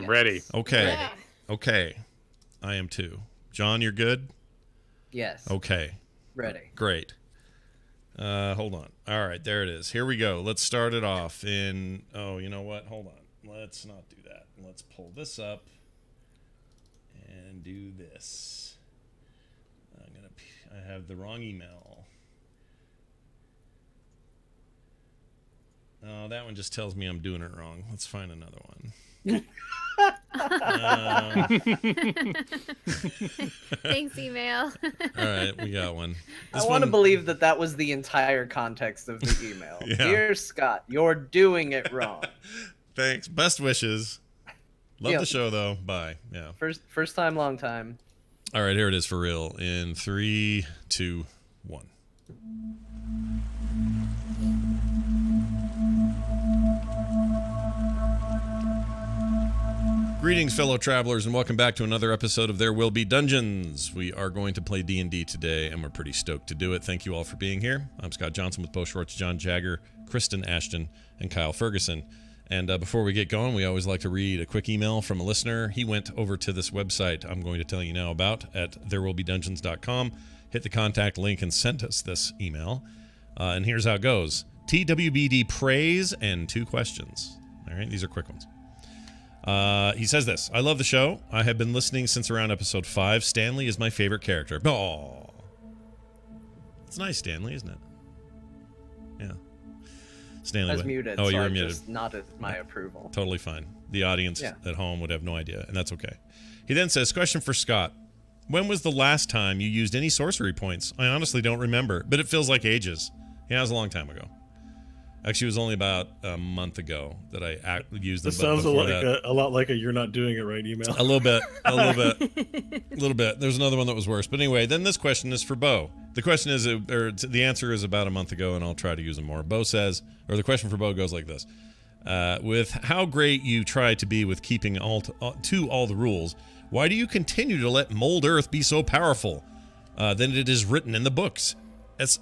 I'm ready. Okay. Yeah. Okay. I am too. John, you're good? Yes. Okay. Ready. Great. Hold on. All right, there it is. Here we go. Let's start it off in... Oh, you know what? Hold on. Let's not do that. Let's pull this up and do this. I have the wrong email. Oh, that one just tells me I'm doing it wrong. Let's find another one. Thanks, email. All right, we got one. I want to believe that that was the entire context of the email. Yeah. Dear Scott, you're doing it wrong. Thanks. Best wishes. Love the show, though. Bye. Yeah. First time, long time. All right, here it is for real. In 3, 2, 1. Greetings, fellow travelers, and welcome back to another episode of There Will Be Dungeons. We are going to play D&D today, and we're pretty stoked to do it. Thank you all for being here. I'm Scott Johnson with Bo Schwartz, John Jagger, Kristen Ashton, and Kyle Ferguson. And before we get going, we always like to read a quick email from a listener. He went over to this website I'm going to tell you now about at therewillbedungeons.com, hit the contact link, and sent us this email. And here's how it goes. TWBD praise and 2 questions. All right, these are quick ones. He says this. I love the show. I have been listening since around episode 5. Stanley is my favorite character. Oh, it's nice, Stanley, isn't it? Yeah. Stanley. I was muted. Oh, so you were I muted. just nodded my approval. Totally fine. The audience at home would have no idea, and that's okay. He then says, question for Scott. When was the last time you used any sorcery points? I honestly don't remember, but it feels like ages. Yeah, it was a long time ago. Actually, it was only about a month ago that I used them. This sounds a lot like a "you're not doing it right" email. A little bit. There's another one that was worse. But anyway, then this question is for Bo. The question is, or the answer is about a month ago, and I'll try to use them more. Bo says, or the question for Bo goes like this. With how great you try to be with keeping to all the rules, why do you continue to let Mold Earth be so powerful than it is written in the books?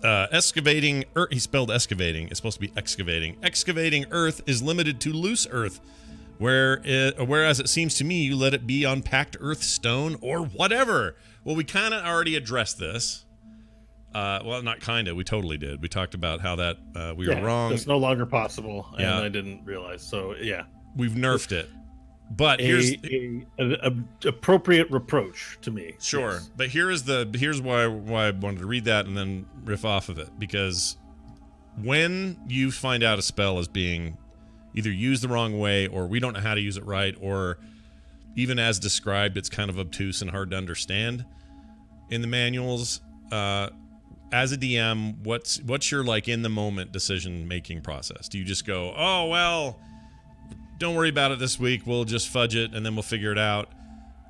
Excavating earth, he spelled excavating, it's supposed to be excavating. Excavating earth is limited to loose earth, whereas it seems to me you let it be on packed earth, stone, or whatever. Well, we kind of already addressed this. Well, not kind of, we totally did. We talked about how that we were wrong. It's no longer possible, and I didn't realize. So, yeah. We've nerfed it. But here's an appropriate reproach to me. Sure, yes. But here's why I wanted to read that and then riff off of it, because when you find out a spell is being either used the wrong way, or we don't know how to use it right, or even as described, it's kind of obtuse and hard to understand in the manuals. As a DM, what's your like in the moment decision making process? Do you just go, oh well, don't worry about it this week, we'll just fudge it and then we'll figure it out,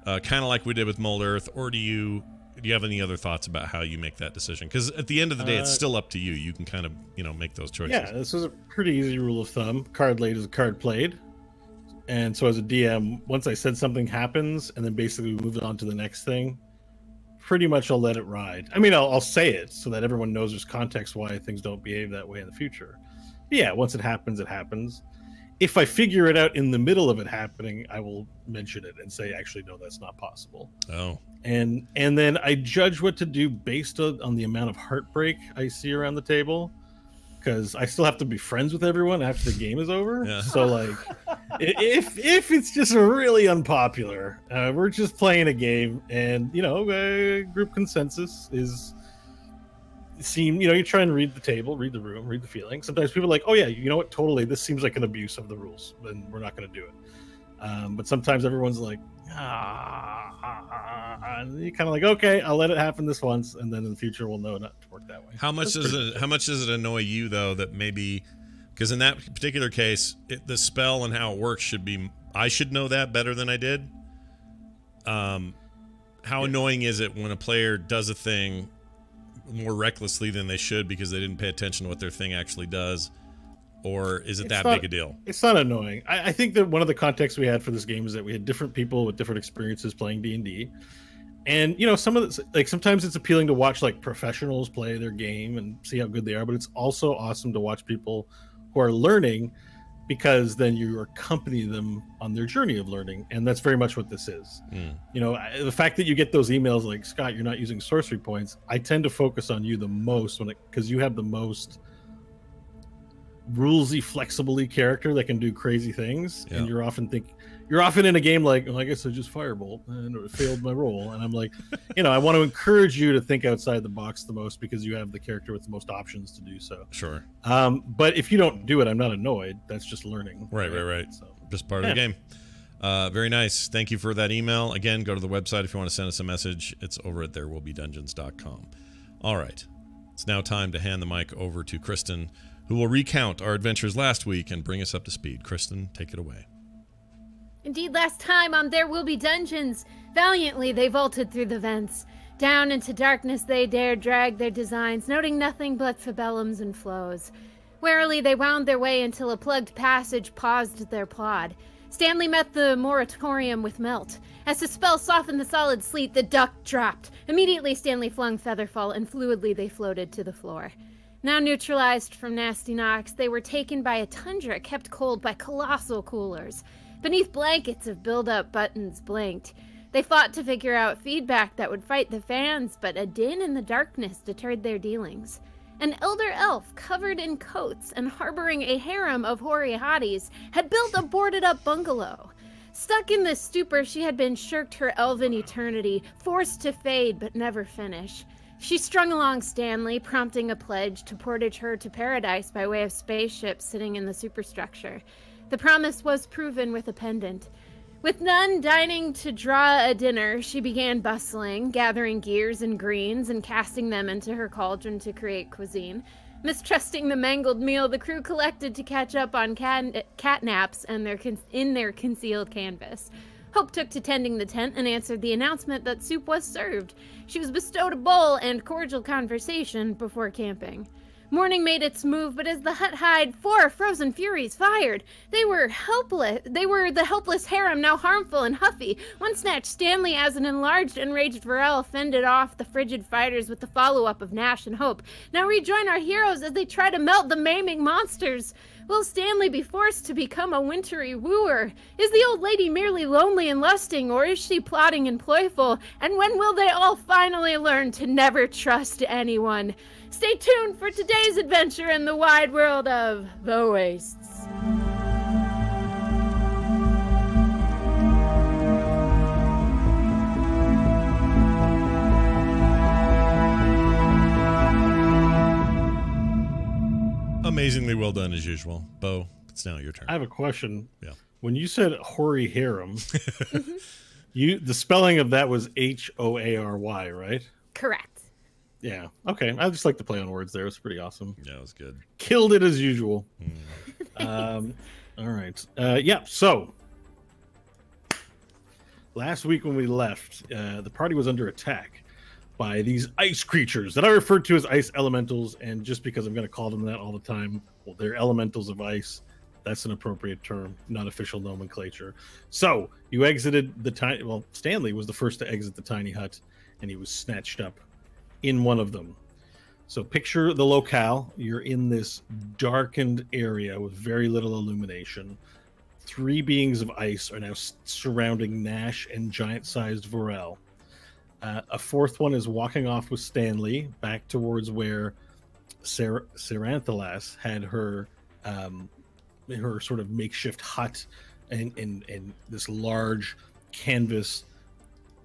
kind of like we did with Mold Earth? Or do you have any other thoughts about how you make that decision? Because at the end of the day, it's still up to you. You can kind of make those choices. Yeah, this is a pretty easy rule of thumb. Card laid is a card played. And so as a DM, once I said something happens and then basically we move on to the next thing, pretty much I'll let it ride. I mean, I'll say it so that everyone knows there's context why things don't behave that way in the future. But yeah, once it happens, it happens. If I figure it out in the middle of it happening, I will mention it and say, actually, no, that's not possible. Oh. And then I judge what to do based on the amount of heartbreak I see around the table, because I still have to be friends with everyone after the game is over. Yeah. So, like, if it's just really unpopular, we're just playing a game, and, group consensus is... you try and read the table, read the room, read the feeling. Sometimes people are like, oh yeah, you know what, totally, this seems like an abuse of the rules, and we're not going to do it. But sometimes everyone's like, and you're kind of like, okay, I'll let it happen this once, and then in the future we'll know not to work that way. How much does it annoy you though that maybe, because in that particular case, the spell and how it works should be, I should know that better than I did. How annoying is it when a player does a thing more recklessly than they should because they didn't pay attention to what their thing actually does? Or is it big a deal? It's not annoying. I think that one of the contexts we had for this game is that we had different people with different experiences playing D&D. And, some of the, like, sometimes it's appealing to watch like professionals play their game and see how good they are, but it's also awesome to watch people who are learning because then you accompany them on their journey of learning, and that's very much what this is. You know, the fact that you get those emails like, Scott, you're not using sorcery points, I tend to focus on you the most because you have the most rulesy, flexibly character that can do crazy things, and you're often in a game like, I guess I just firebolt and it failed my roll, and I'm like, you know, I want to encourage you to think outside the box the most because you have the character with the most options to do so. Sure. But if you don't do it, I'm not annoyed. That's just learning. Right. So, just part of the game. Very nice. Thank you for that email. Again, go to the website if you want to send us a message. It's over at therewillbedungeons.com. All right. It's now time to hand the mic over to Kristen, who will recount our adventures last week and bring us up to speed. Kristen, take it away. Indeed, last time on There Will Be Dungeons, valiantly they vaulted through the vents. Down into darkness they dared drag their designs, noting nothing but fabellums and flows. Warily they wound their way until a plugged passage paused their plod. Stanley met the moratorium with melt. As his spell softened the solid sleet, the duck dropped. Immediately Stanley flung Featherfall, and fluidly they floated to the floor. Now neutralized from nasty knocks, they were taken by a tundra kept cold by colossal coolers. Beneath blankets of build-up buttons blinked. They fought to figure out feedback that would fight the fans, but a din in the darkness deterred their dealings. An elder elf, covered in coats and harboring a harem of hoary hotties, had built a boarded-up bungalow. Stuck in this stupor, she had been shirked her elven eternity, forced to fade but never finish. She strung along Stanley, prompting a pledge to portage her to paradise by way of spaceship sitting in the superstructure. The promise was proven with a pendant. With none dining to draw a dinner, she began bustling, gathering gears and greens and casting them into her cauldron to create cuisine. Mistrusting the mangled meal, the crew collected to catch up on cat naps and in their concealed canvas. Hope took to tending the tent and answered the announcement that soup was served. She was bestowed a bowl and cordial conversation before camping. Morning made its move, but as the hut hide, 4 frozen furies fired. They were helpless. They were the helpless harem, now harmful and huffy. One snatched Stanley as an enlarged, enraged Varel fended off the frigid fighters with the follow-up of Nash and Hope. Now rejoin our heroes as they try to melt the maiming monsters. Will Stanley be forced to become a wintry wooer? Is the old lady merely lonely and lusting, or is she plotting and playful? And when will they all finally learn to never trust anyone? Stay tuned for today's adventure in the wide world of the Wastes. Amazingly well done as usual. Bo, it's now your turn. I have a question. Yeah. When you said hoary harem, the spelling of that was H-O-A-R-Y, right? Correct. Yeah. Okay. I just like to play on words there. It was pretty awesome. Yeah, it was good. Killed it as usual. All right. Yeah. So last week when we left, the party was under attack by these ice creatures that I referred to as ice elementals. And just because I'm going to call them that all the time, well, they're elementals of ice. That's an appropriate term, not official nomenclature. So you exited the tiny. Well, Stanley was the first to exit the tiny hut, and he was snatched up in one of them. So picture the locale. You're in this darkened area with very little illumination. 3 beings of ice are now surrounding Nash and giant-sized Varel. A 4th one is walking off with Stanley back towards where Seranthalas had her sort of makeshift hut and this large canvas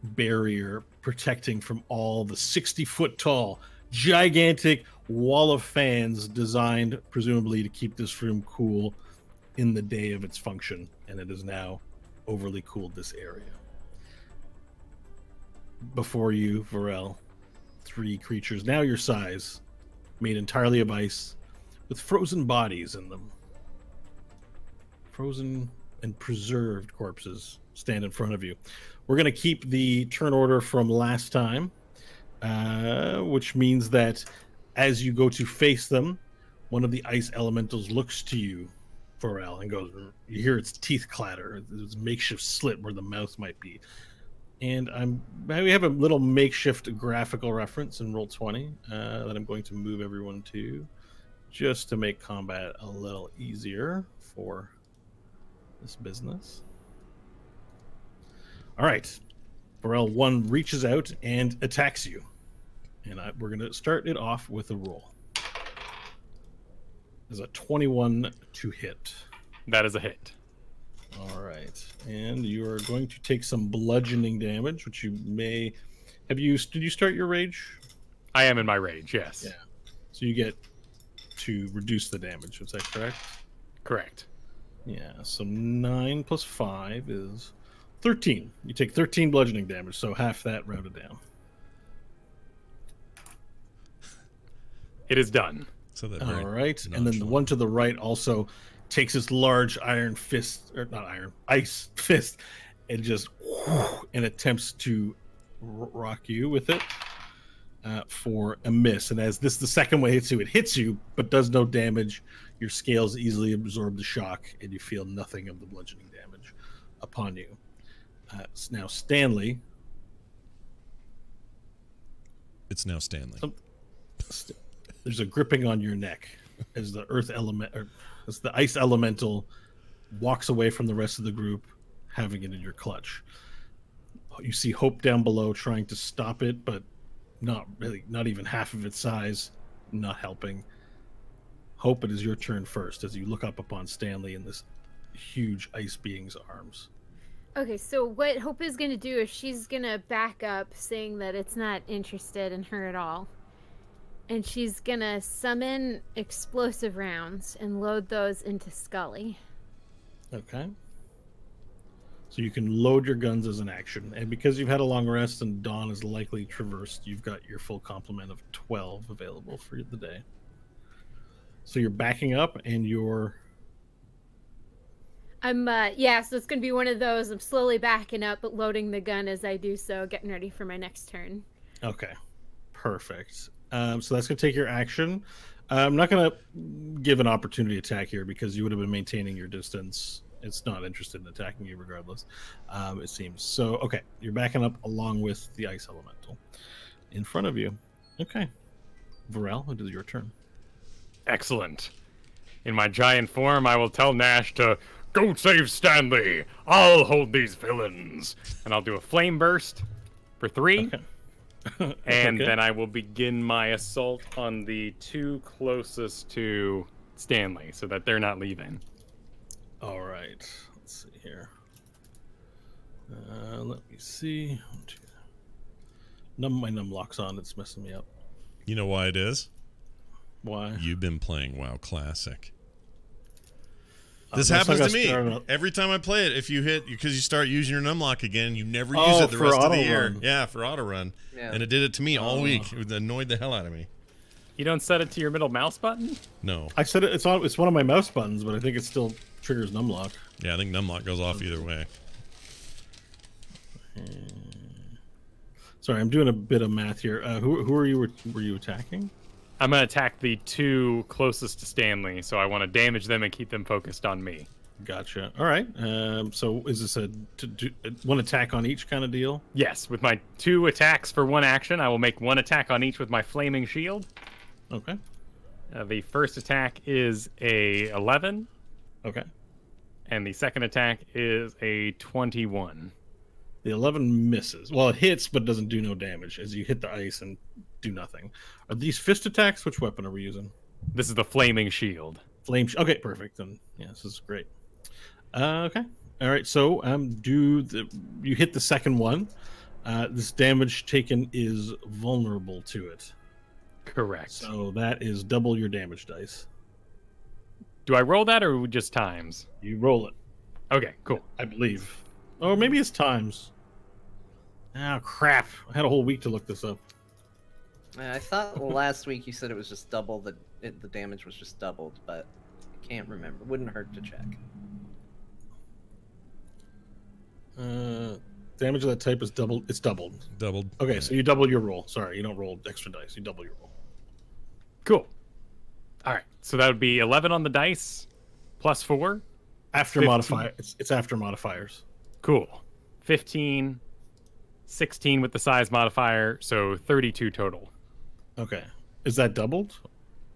barrier protecting from all the 60-foot tall gigantic wall of fans designed presumably to keep this room cool in the day of its function, and it has now overly cooled this area. Before you, Varel, 3 creatures now your size, made entirely of ice, with frozen bodies in them. Frozen and preserved corpses stand in front of you. We're going to keep the turn order from last time, which means that as you go to face them, one of the ice elementals looks to you, Varel, and goes, you hear its teeth clatter. There's a makeshift slit where the mouth might be. And we have a little makeshift graphical reference in Roll20 that I'm going to move everyone to just to make combat a little easier for this business. All right. Burrell 1 reaches out and attacks you. And we're going to start it off with a roll. There's a 21 to hit. That is a hit. All right. And you are going to take some bludgeoning damage, which you may... Did you start your rage? I am in my rage, yes. Yeah. So you get to reduce the damage. Is that correct? Correct. Yeah. So 9 plus 5 is 13. You take 13 bludgeoning damage, so half that rounded down. It is done. So that all right. And then the one to the right also takes his large ice fist, and just and attempts to rock you with it for a miss. And as this is the second way it hits you, but does no damage. Your scales easily absorb the shock, and you feel nothing of the bludgeoning damage upon you. Now, Stanley. It's now Stanley. There's a gripping on your neck as the earth element, or as the ice elemental walks away from the rest of the group, having it in your clutch. You see Hope down below trying to stop it, but not even half of its size, not helping. Hope, it is your turn first as you look up upon Stanley in this huge ice being's arms. Okay, so what Hope is going to do is she's going to back up, saying that it's not interested in her at all. And she's going to summon explosive rounds and load those into Scully. Okay. So you can load your guns as an action. And because you've had a long rest and Dawn is likely traversed, you've got your full complement of 12 available for the day. So you're backing up and you're... So it's going to be one of those. I'm slowly backing up, but loading the gun as I do so, getting ready for my next turn. Okay. Perfect. So that's going to take your action. I'm not going to give an opportunity attack here because you would have been maintaining your distance. It's not interested in attacking you regardless, it seems. So, okay, you're backing up along with the ice elemental in front of you. Okay. Varel, it is your turn. Excellent. In my giant form, I will tell Nash to go save Stanley. I'll hold these villains. And I'll do a flame burst for 3. Okay. And then I will begin my assault on the 2 closest to Stanley so that they're not leaving. All right. Let's see here. Let me see. My numlock's on. It's messing me up. You know why it is? Why? You've been playing WoW Classic. This happens to me every time I play it. If you hit, because you start using your numlock again, you never use it the rest of the year. Yeah, for auto run. Yeah. And it did it to me all week. It annoyed the hell out of me. You don't set it to your middle mouse button? No. I set it. It's one of my mouse buttons, but I think it still triggers numlock. Yeah, I think numlock goes off either way. Sorry, I'm doing a bit of math here. Who were you attacking? I'm going to attack the 2 closest to Stanley, so I want to damage them and keep them focused on me. Gotcha. All right. So is this a one attack on each kind of deal? Yes. With my 2 attacks for 1 action, I will make 1 attack on each with my flaming shield. Okay. The first attack is a 11. Okay. And the second attack is a 21. The 11 misses. Well, it hits, but doesn't do no damage as you hit the ice and do nothing. Are these fist attacks? Which weapon are we using? This is the flaming shield. Okay, perfect. Then yeah, this is great. Okay. All right. So you hit the second one. This damage taken is vulnerable to it. Correct. So that is double your damage dice. Do I roll that or just times? You roll it. Okay, cool. I believe. Or maybe it's times. Oh, crap. I had a whole week to look this up. I thought last week you said it was just double, the damage was just doubled, but I can't remember. Wouldn't hurt to check. Damage of that type is doubled. It's doubled. Doubled. Okay, so you double your roll. Sorry, you don't roll extra dice. You double your roll. Cool. All right, so that would be 11 on the dice, plus 4. After 15. modifier. It's after modifiers. Cool. 15, 16 with the size modifier, so 32 total. Okay. Is that doubled?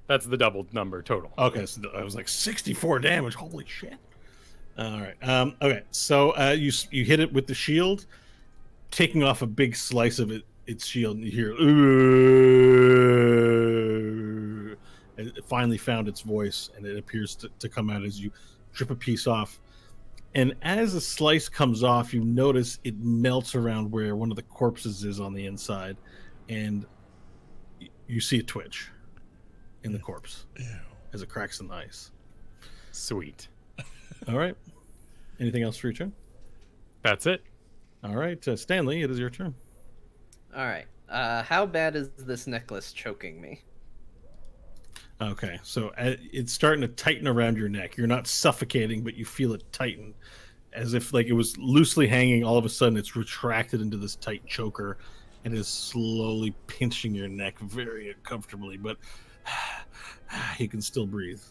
That's the doubled number total. Okay, so I was like 64 damage. Holy shit. All right. Okay. So you hit it with the shield, taking off a big slice of its shield, and you hear "Ooh." And it finally found its voice, and it appears to come out as you strip a piece off. And as a slice comes off, you notice it melts around where one of the corpses is on the inside, and you see a twitch in the corpse as it cracks in the ice. Sweet. All right. Anything else for your turn? That's it. All right, Stanley, it is your turn. All right. How bad is this necklace choking me? Okay, so it's starting to tighten around your neck. You're not suffocating, but you feel it tighten, as if like it was loosely hanging. All of a sudden, it's retracted into this tight choker, and is slowly pinching your neck very uncomfortably. But you can still breathe.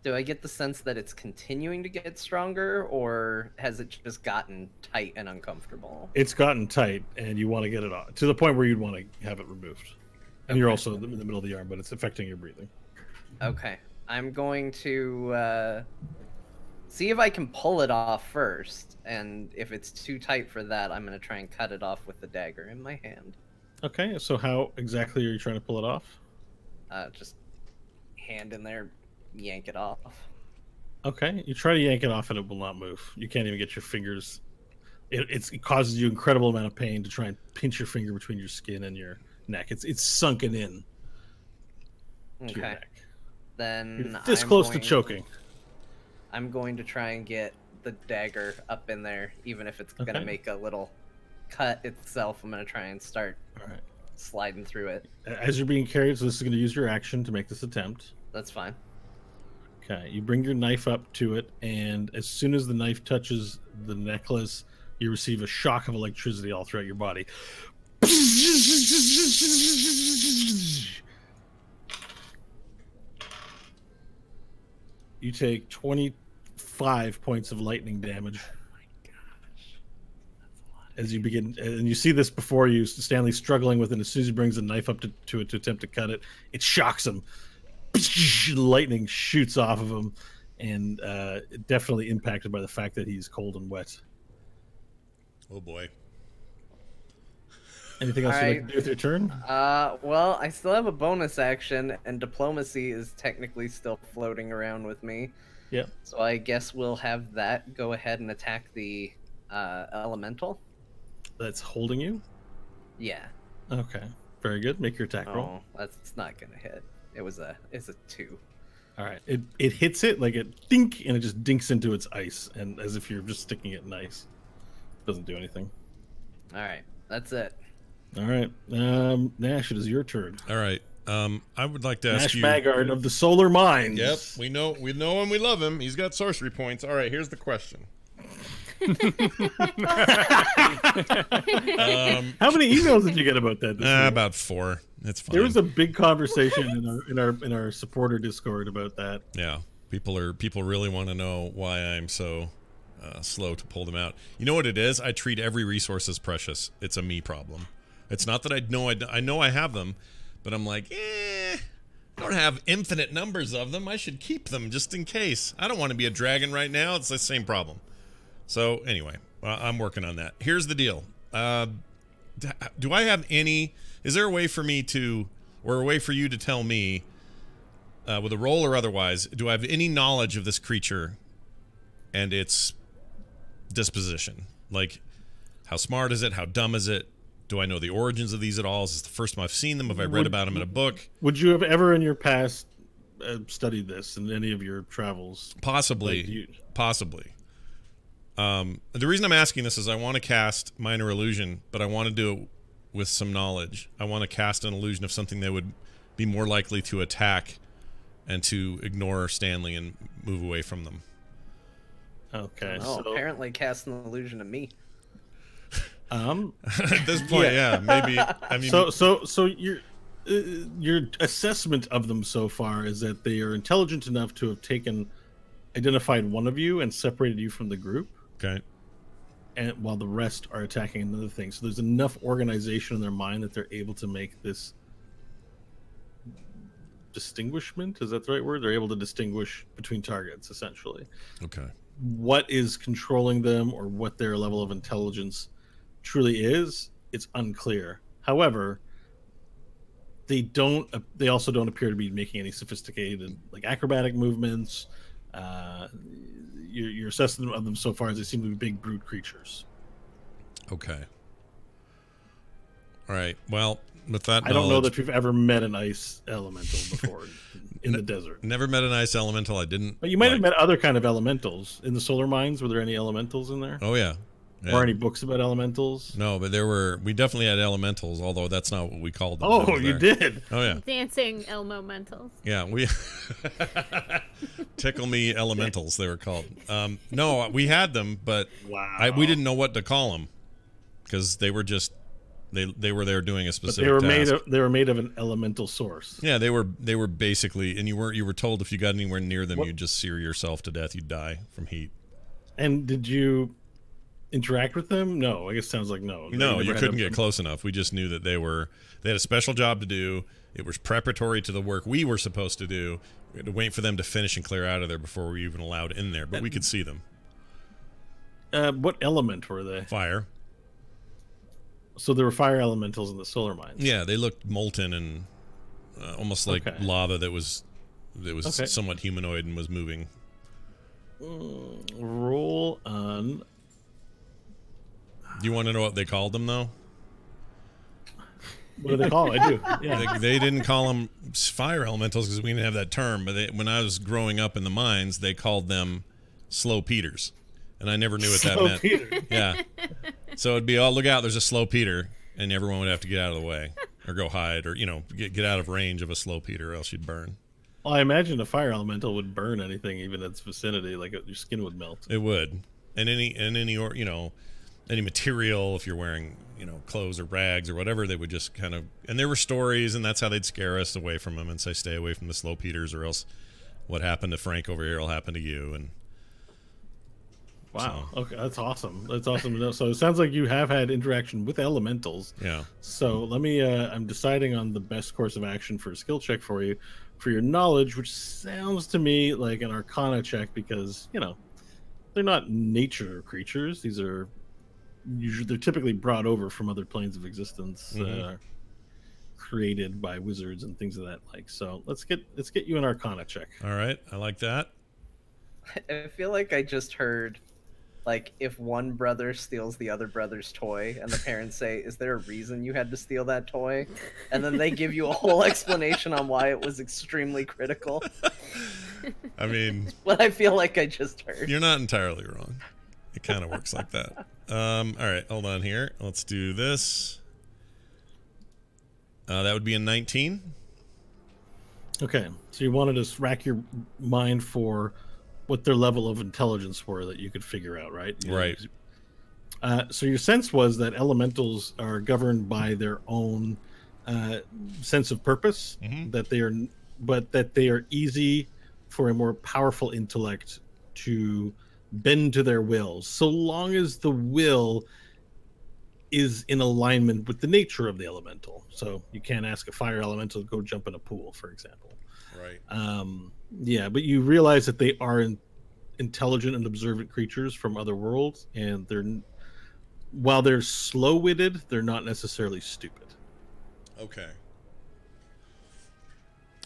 Do I get the sense that it's continuing to get stronger, or has it just gotten tight and uncomfortable? It's gotten tight, and you want to get it off to the point where you'd want to have it removed. And you're also in the middle of the arm, but it's affecting your breathing. Okay. I'm going to see if I can pull it off first, and if it's too tight for that, I'm going to try and cut it off with the dagger in my hand. Okay, so how exactly are you trying to pull it off? Just hand in there, yank it off. Okay, you try to yank it off and it will not move. You can't even get your fingers. It causes you incredible amount of pain to try and pinch your finger between your skin and your neck. It's sunken in to your neck. Then you're this close to choking. I'm going to try and get the dagger up in there, even if it's going to make a little cut itself. I'm going to try and start sliding through it. As you're being carried, so this is going to use your action to make this attempt. That's fine. Okay, you bring your knife up to it, and as soon as the knife touches the necklace, you receive a shock of electricity all throughout your body. You take 25 points of lightning damage. Oh my gosh. That's a lot. As you begin, and you see this before you, Stanley struggling with it. As soon as he brings the knife up to it to attempt to cut it, it shocks him. Lightning shoots off of him, and definitely impacted by the fact that he's cold and wet. Oh boy. Anything else you'd like to do with your turn? Well, I still have a bonus action, and diplomacy is technically still floating around with me. Yeah. So I guess we'll have that go ahead and attack the elemental. That's holding you? Yeah. Okay. Very good. Make your attack roll. Oh, that's not gonna hit. It's a 2. All right. It hits it like it dink, and it just dinks into its ice, and as if you're just sticking it in ice. Doesn't do anything. All right. That's it. All right, Nash, it is your turn. All right, I would like to ask Nash you. Maggard of the Solar Mines. Yep, we know him, we love him. He's got sorcery points. All right, here's the question. How many emails did you get about that? About 4. It's fine. There was a big conversation in our supporter Discord about that. Yeah, people really want to know why I'm so slow to pull them out. You know what it is? I treat every resource as precious. It's a me problem. It's not that I know I have them, but I'm like, I don't have infinite numbers of them. I should keep them just in case. I don't want to be a dragon right now. It's the same problem. So anyway, I'm working on that. Here's the deal. Do I have any? Is there a way for me to, or a way for you to tell me, with a roll or otherwise, do I have any knowledge of this creature and its disposition? Like, how smart is it? How dumb is it? Do I know the origins of these at all? Is this the first time I've seen them? Have I read about them in a book? Would you have ever in your past studied this in any of your travels? Possibly. Possibly. The reason I'm asking this is I want to cast Minor Illusion, but I want to do it with some knowledge. I want to cast an illusion of something that would be more likely to attack and to ignore Stanley and move away from them. Okay. Oh, so apparently cast an illusion of me. At this point, yeah, maybe. I mean, so your assessment of them so far is that they are intelligent enough to have identified one of you and separated you from the group. Okay. And while the rest are attacking another thing, so there's enough organization in their mind that they're able to make this distinguishment. Is that the right word? They're able to distinguish between targets, essentially. Okay. what is controlling them or what their level of intelligence truly is, it's unclear. However, they also don't appear to be making any sophisticated like acrobatic movements. Your assessment of them so far is they seem to be big brute creatures. Okay. All right. Well, with that I don't know that we've ever met an ice elemental before in the desert. Never met an ice elemental. I didn't. But you might have met other kind of elementals in the solar mines. Were there any elementals in there? Oh yeah. Or any books about elementals? No, but we definitely had elementals, although that's not what we called them. Oh, you did? Oh yeah. Dancing elementals. Yeah, we tickle me elementals they were called. No, we had them, but wow. We didn't know what to call them because they were just they were there doing a specific task. They were made of an elemental source. Yeah, they were basically, and you were told if you got anywhere near them, you'd just sear yourself to death. You'd die from heat. And did you interact with them? No, I guess it sounds like no. No, you couldn't get close enough. We just knew that they had a special job to do. It was preparatory to the work we were supposed to do. We had to wait for them to finish and clear out of there before we were even allowed in there, but we could see them. What element were they? Fire. So there were fire elementals in the solar mines. Yeah, they looked molten and almost like lava that was somewhat humanoid and was moving. Roll on. Do you want to know what they called them, though? What do they call them? I do. Yeah. They didn't call them fire elementals because we didn't have that term. But when I was growing up in the mines, they called them slow Peters, and I never knew what that meant. Peter. Yeah. So it'd be, oh, look out, there's a slow Peter, and everyone would have to get out of the way or go hide or get out of range of a slow Peter, or else you'd burn. Well, I imagine a fire elemental would burn anything, even in its vicinity, like your skin would melt. It would, and any material, if you're wearing clothes or rags or whatever, they would just kind of. And there were stories, and that's how they'd scare us away from them and say, stay away from the slow Peters, or else what happened to Frank over here will happen to you. And wow, okay, that's awesome. That's awesome to know. So it sounds like you have had interaction with elementals. Yeah. So let me. I'm deciding on the best course of action for a skill check for you, for your knowledge, which sounds to me like an Arcana check because they're not nature creatures. These are they're typically brought over from other planes of existence, created by wizards and things of that like. So let's get you an Arcana check. All right, I like that. I feel like I just heard, like, if one brother steals the other brother's toy, and the parents say, "Is there a reason you had to steal that toy?" and then they give you a whole explanation on why it was extremely critical. I mean, what I feel like I just heard. You're not entirely wrong. It kind of works like that. All right, hold on here. Let's do this. That would be a 19. Okay, so you wanted to rack your mind for what their level of intelligence were that you could figure out, right? Right. So your sense was that elementals are governed by their own sense of purpose, that they are easy for a more powerful intellect to bend to their will, so long as the will is in alignment with the nature of the elemental. So you can't ask a fire elemental to go jump in a pool, for example. Right. Yeah, but you realize that they are intelligent and observant creatures from other worlds, and while they're slow-witted, they're not necessarily stupid. Okay.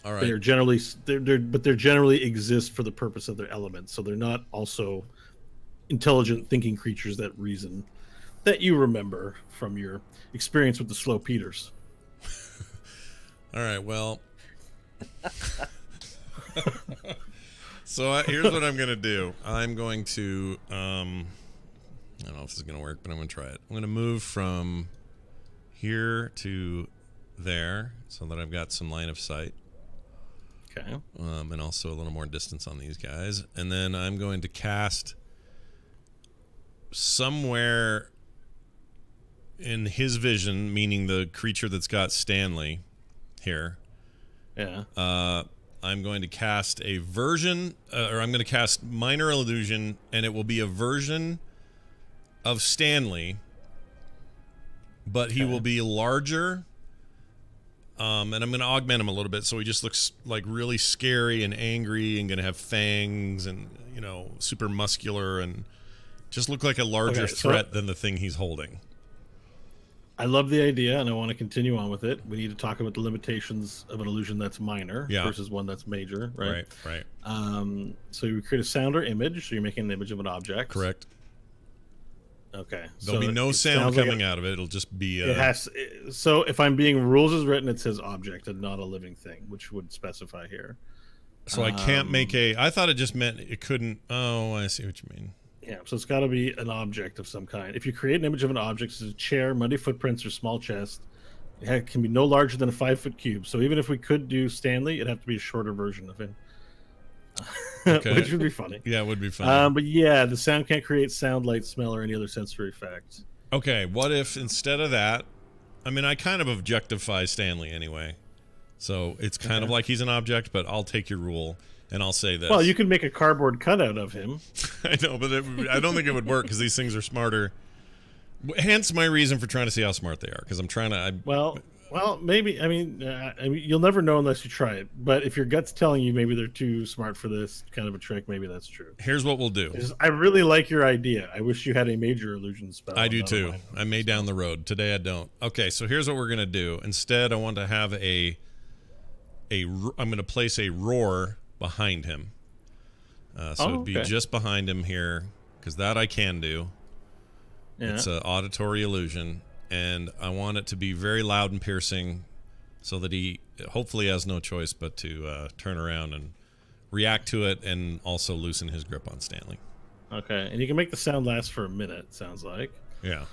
All right. They're generally exist for the purpose of their element, so they're not also intelligent thinking creatures that reason, that you remember from your experience with the slow Peters. All right, well. So here's what I'm going to do. I'm going to, I don't know if this is going to work, but I'm going to try it. I'm going to move from here to there so that I've got some line of sight. Okay. And also a little more distance on these guys. And then I'm going to cast somewhere in his vision, meaning the creature that's got Stanley here. Yeah. I'm going to cast a version, or I'm going to cast Minor Illusion, and it will be a version of Stanley, but he will be larger And I'm going to augment him a little bit so he just looks like really scary and angry and going to have fangs and, super muscular and just look like a larger threat than the thing he's holding. I love the idea, and I want to continue on with it. We need to talk about the limitations of an illusion that's minor versus one that's major, right? Right. So you create a sound or image, so you're making an image of an object. Correct. Okay. There'll be no sound coming out of it. It'll just be... It has. So if I'm being rules as written, it says object and not a living thing, which would specify here. So I can't make a... I thought it just meant it couldn't... Oh, I see what you mean. Yeah, so it's got to be an object of some kind. If you create an image of an object, such as a chair, muddy footprints, or small chest, it can be no larger than a 5-foot cube. So even if we could do Stanley, it'd have to be a shorter version of him. Okay. Which would be funny. Yeah, it would be funny. But yeah, the sound can't create sound, light, smell, or any other sensory effects. Okay, what if instead of that, I mean, I kind of objectify Stanley anyway. So it's kind of like he's an object, but I'll take your rule and I'll say this. Well, you can make a cardboard cutout of him. I know, but I don't think it would work because these things are smarter. Hence my reason for trying to see how smart they are, because I'm trying to... Well, maybe. I mean, you'll never know unless you try it. But if your gut's telling you maybe they're too smart for this kind of a trick, maybe that's true. Here's what we'll do. I really like your idea. I wish you had a major illusion spell. I do too. I may down the road. Today I don't. Okay, so here's what we're going to do. Instead, I want to have I'm going to place a roar behind him. It'd be just behind him here, because that I can do. Yeah. It's an auditory illusion. And I want it to be very loud and piercing so that he hopefully has no choice but to turn around and react to it and also loosen his grip on Stanley. Okay, and you can make the sound last for a minute, sounds like. Yeah.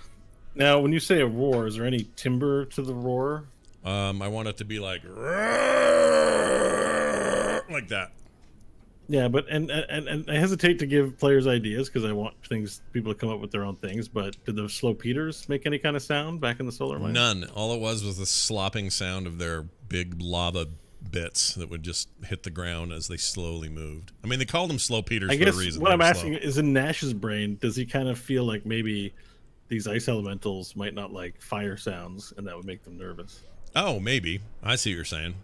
Now, when you say a roar, is there any timbre to the roar? I want it to be like that. Yeah, but and I hesitate to give players ideas because I want people to come up with their own things. But did the slow Peters make any kind of sound back in the solar mine? None. All it was the slopping sound of their big lava bits that would just hit the ground as they slowly moved. I mean, they called them slow Peters for a reason. What I'm asking is, in Nash's brain, does he kind of feel like maybe these ice elementals might not like fire sounds, and that would make them nervous? Oh, maybe. I see what you're saying.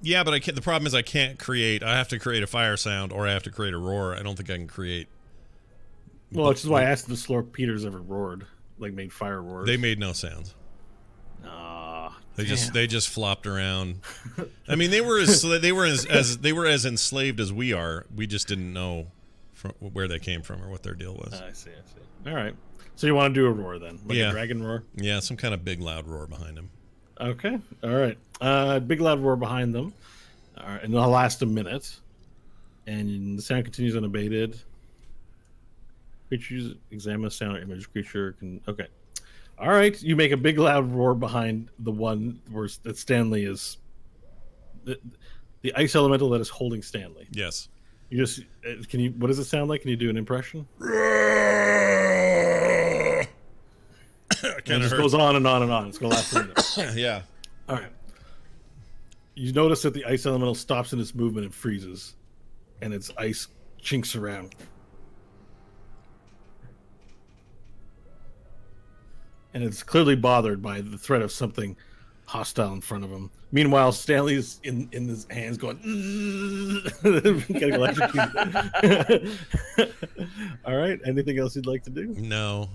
Yeah, but the problem is I have to create a fire sound or I have to create a roar. I don't think I can create. Well, which is why I asked if the slow Peters ever roared, like made fire roars. They made no sounds. They just flopped around. I mean, they were as enslaved as we are. We just didn't know where they came from or what their deal was. I see. All right. So you want to do a roar then? Like a dragon roar? Yeah, some kind of big loud roar behind him. Okay. All right. Big loud roar behind them. All right, and it'll last a minute. And the sound continues unabated. Creatures examine a sound or image. Creature can. Okay. All right. You make a big loud roar behind the one that Stanley is. The ice elemental that is holding Stanley. Yes. You just can you. What does it sound like? Can you do an impression? It just goes on and on and on. It's gonna last a minute. Yeah. All right. You notice that the ice elemental stops in its movement and freezes, and its ice chinks around. And it's clearly bothered by the threat of something hostile in front of him. Meanwhile, Stanley's in his hands going, getting electrocuted. All right. Anything else you'd like to do? No.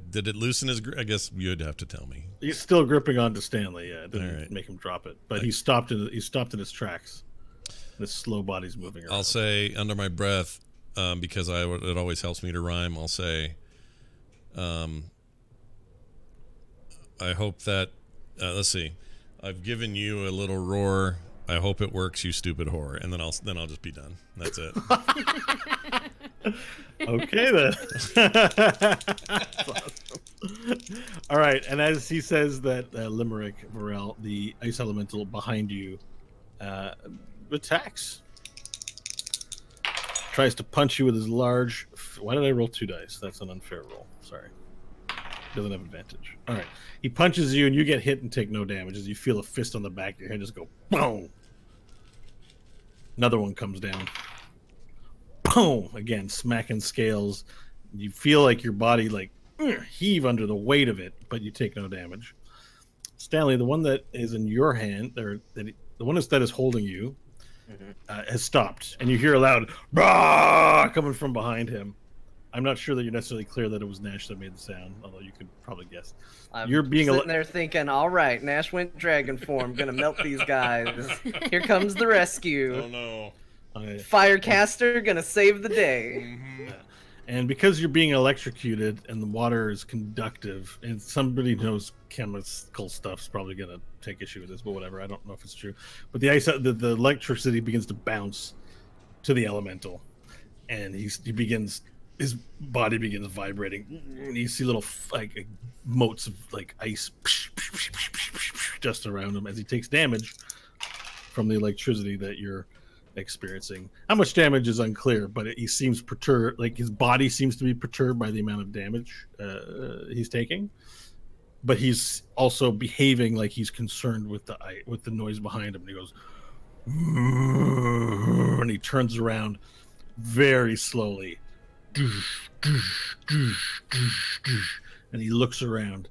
Did it loosen his grip? I guess you'd have to tell me. He's still gripping onto Stanley. Yeah, it didn't make him drop it, but he stopped in his tracks. His slow body's moving around. I'll say under my breath, because it always helps me to rhyme. I'll say, I hope that. Let's see. I've given you a little roar. I hope it works, you stupid whore. And then I'll just be done. That's it. Okay then. That's awesome. All right, and as he says that, Limerick Varel, the ice elemental behind you, attacks. Tries to punch you with his large. Why did I roll 2 dice? That's an unfair roll. Sorry. Doesn't have advantage. All right. He punches you, and you get hit and take no damage as you feel a fist on the back of your head just go boom. Another one comes down. Boom! Again, smacking scales. You feel like your body heave under the weight of it, but you take no damage. Stanley, the one that is in your hand, the one that is holding you, has stopped, and you hear a loud "Bah!" coming from behind him. I'm not sure that you're necessarily clear that it was Nash that made the sound, although you could probably guess. You're sitting there thinking, all right, Nash went dragon form, gonna melt these guys. Here comes the rescue. Oh no. Firecaster gonna save the day. And because you're being electrocuted and the water is conductive, and somebody knows chemical stuff's probably gonna take issue with this, but whatever, I don't know if it's true. But the electricity begins to bounce to the elemental, and his body begins vibrating, and you see little like motes of like ice just around him as he takes damage from the electricity that you're experiencing. How much damage is unclear, but he seems perturbed, like his body seems to be perturbed by the amount of damage he's taking, but he's also behaving like he's concerned with the noise behind him, and he goes and he turns around very slowly and he looks around.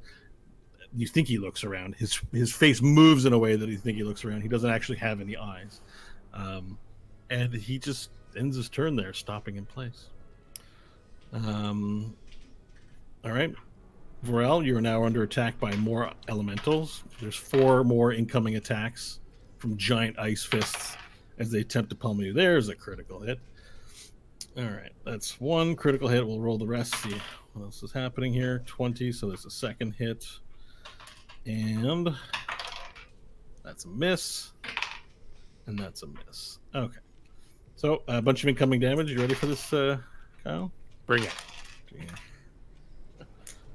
You think he looks around. His face moves in a way that you think he looks around. He doesn't actually have any eyes. And he just ends his turn there, stopping in place. All right. Vorel, you are now under attack by more elementals. There's 4 more incoming attacks from giant ice fists as they attempt to pummel you. There's a critical hit. All right. That's 1 critical hit. We'll roll the rest, see what else is happening here. 20, so there's a second hit. And that's a miss. And that's a miss. Okay. So, a bunch of incoming damage. You ready for this, Kyle? Bring it.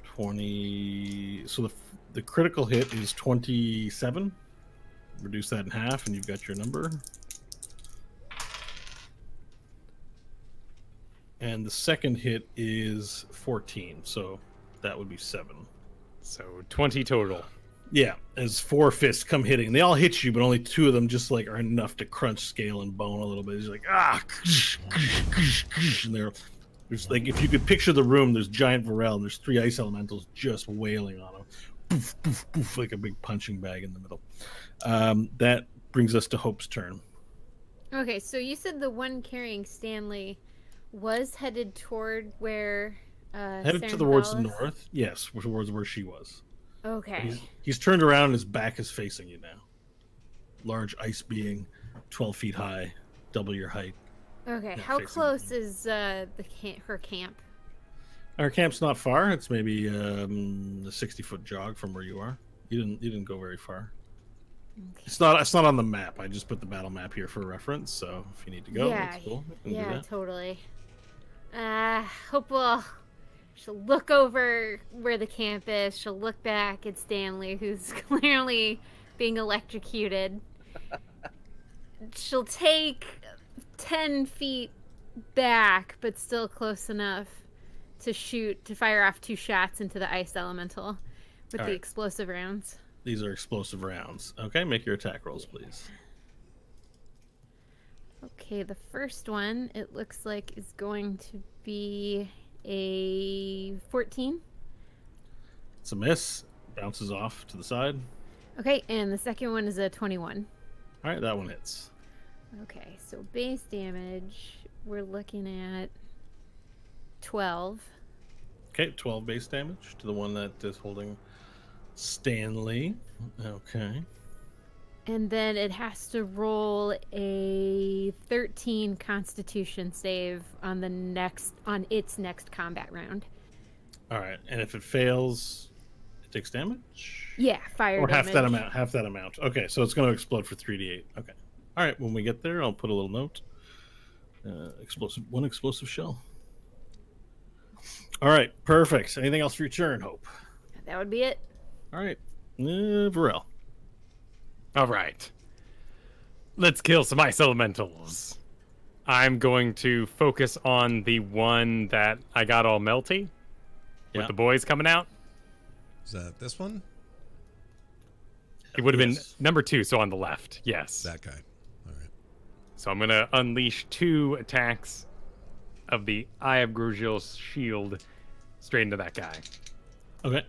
20. So, the critical hit is 27. Reduce that in half, and you've got your number. And the second hit is 14. So, that would be 7. So, 20 total. Yeah, as 4 fists come hitting. They all hit you, but only 2 of them just like are enough to crunch scale and bone a little bit. It's like and there's like, if you could picture the room, there's giant Vorel, and there's 3 ice elementals just wailing on him. Poof, poof, poof, like a big punching bag in the middle. That brings us to Hope's turn. Okay, so you said the one carrying Stanley was headed toward where headed towards the north. Yes, towards where she was. Okay. He's turned around and his back is facing you now. Large ice being 12 feet high, double your height. Okay, how close is her camp? Our camp's not far. It's maybe a 60-foot jog from where you are. You didn't go very far. Okay. It's not on the map. I just put the battle map here for reference, so if you need to go, that's cool. Yeah, totally. Hope she'll look over where the camp is. She'll look back at Stanley, who's clearly being electrocuted. She'll take 10 feet back, but still close enough to fire off 2 shots into the ice elemental with the explosive rounds. These are explosive rounds. Okay, make your attack rolls, please. Okay, the first one, it looks like, is going to be a 14. It's a miss. Bounces off to the side. Okay, and the second one is a 21. All right, that one hits. Okay, so base damage, we're looking at 12. Okay, 12 base damage to the one that is holding Stanley. Okay. And then it has to roll a 13 Constitution save on its next combat round. All right, and if it fails, it takes damage. Yeah, fire damage. Or half that amount. Okay, so it's going to explode for 3d8. Okay. All right, when we get there, I'll put a little note. One explosive shell. All right, perfect. Anything else for your turn, Hope? That would be it. All right, Varel. All right. Let's kill some ice elementals. I'm going to focus on the one that I got all melty with the boys coming out. Is that this one? It would have been number 2, so on the left. Yes. That guy. All right. So I'm going to unleash 2 attacks of the Eye of Grugil's shield straight into that guy. Okay.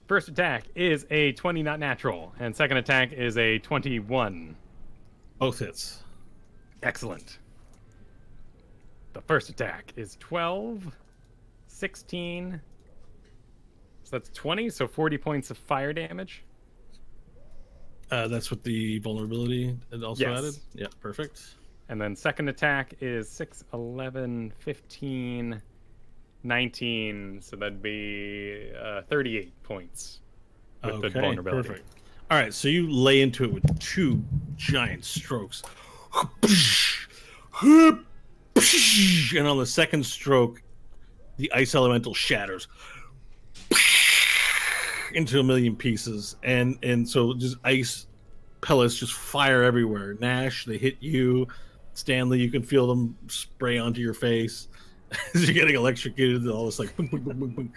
First attack is a 20, not natural, and second attack is a 21. Both hits. Excellent. The first attack is 12, 16. So that's 20, so 40 points of fire damage. That's with the vulnerability also Yes. added? Yeah, perfect. And then second attack is 6, 11, 15, 19. So that'd be 38 points with the vulnerability. Perfect. All right, so you lay into it with 2 giant strokes. And on the second stroke, the ice elemental shatters into a million pieces. And so just ice pellets just fire everywhere. Nash, they hit you. Stanley, you can feel them spray onto your face as you're getting electrocuted. All this like boom, boom, boom, boom,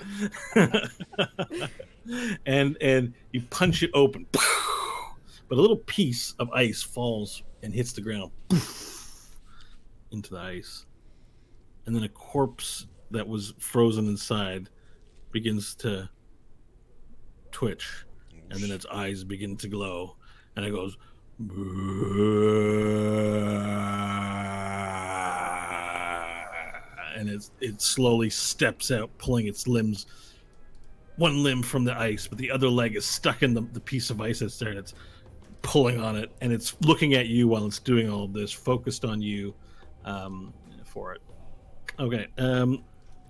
boom. and you punch it open, but a little piece of ice falls and hits the ground into the ice, and then a corpse that was frozen inside begins to twitch, and then its eyes begin to glow, and it goes and it slowly steps out, pulling its limbs, one limb from the ice, but the other leg is stuck in the piece of ice that's there, and it's pulling on it, and it's looking at you while it's doing all of this, focused on you for it. Okay.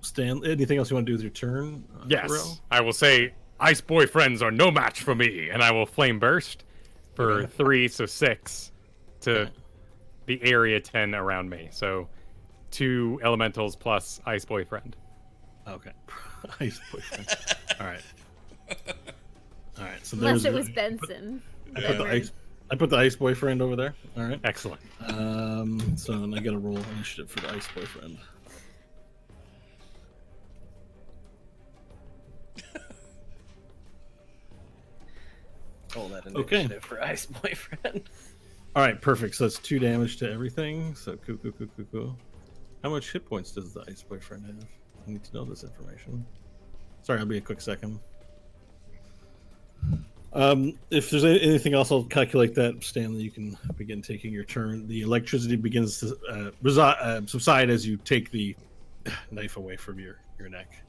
Stan, anything else you want to do with your turn? Yes. Pharrell? I will say, ice boyfriends are no match for me, and I will flame burst for 3, so 6 to the area 10 around me. So 2 elementals plus ice boyfriend. Okay. Ice boyfriend. All right. All right. So Unless there's it was Benson. I put the ice boyfriend over there. All right. Excellent. So then I got to roll initiative for the ice boyfriend. Roll that initiative for ice boyfriend. All right, perfect. So that's 2 damage to everything. So cool. How much hit points does the ice boyfriend have? I need to know this information. Sorry, I'll be a quick second. If there's anything else, I'll calculate that. Stanley, you can begin taking your turn. The electricity begins to subside as you take the knife away from your neck.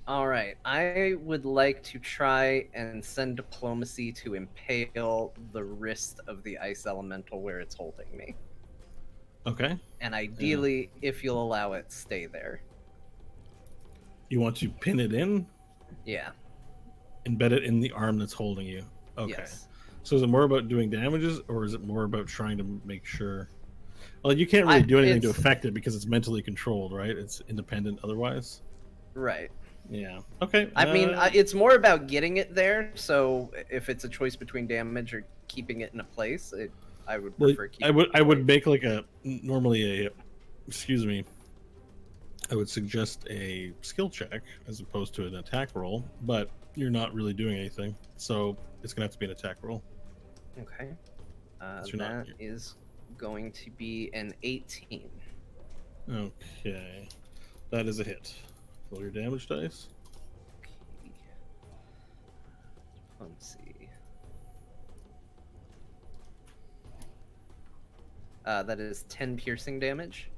All right, I would like to try and send diplomacy to impale the wrist of the ice elemental where it's holding me. Okay. And ideally, if you'll allow it, stay there. You want to pin it in? Yeah. Embed it in the arm that's holding you. Okay. Yes. So is it more about doing damages, or is it more about trying to make sure? Well, you can't really do anything to affect it because it's mentally controlled, right? It's independent otherwise. Right. Yeah. Okay. I mean, it's more about getting it there. So if it's a choice between damage or keeping it in a place, I would prefer keeping it. I would make like excuse me. I would suggest a skill check as opposed to an attack roll, but you're not really doing anything, so it's gonna have to be an attack roll. Okay. That is going to be an 18. Okay. That is a hit. Roll your damage dice. Okay. Let's see. That is 10 piercing damage.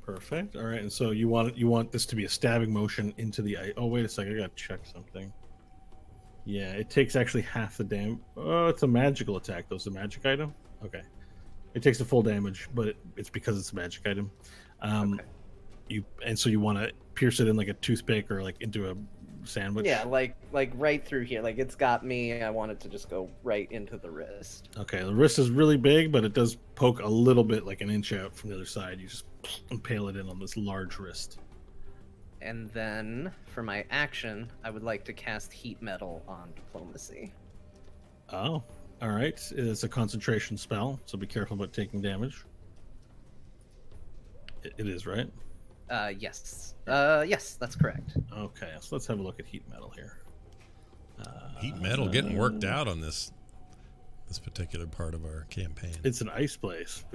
Perfect. All right, and so you want this to be a stabbing motion into the eye. Oh, wait a second. I gotta check something. Yeah, it takes actually half the damage. Oh, it's a magical attack, though. It's a magic item. Okay. It takes the full damage, but it's because it's a magic item. Okay. So you want to pierce it in like a toothpick or like into a sandwich. Yeah, like right through here. Like it's got me. I want it to just go right into the wrist. Okay, the wrist is really big, but it does poke a little bit, like an inch out from the other side. You just impale it in on this large wrist. And then for my action, I would like to cast heat metal on diplomacy. Oh, all right. It's a concentration spell, so be careful about taking damage. It is, right? Yes. Yes, that's correct. Okay, so let's have a look at heat metal here. Heat metal getting worked out on this particular part of our campaign. It's an ice place.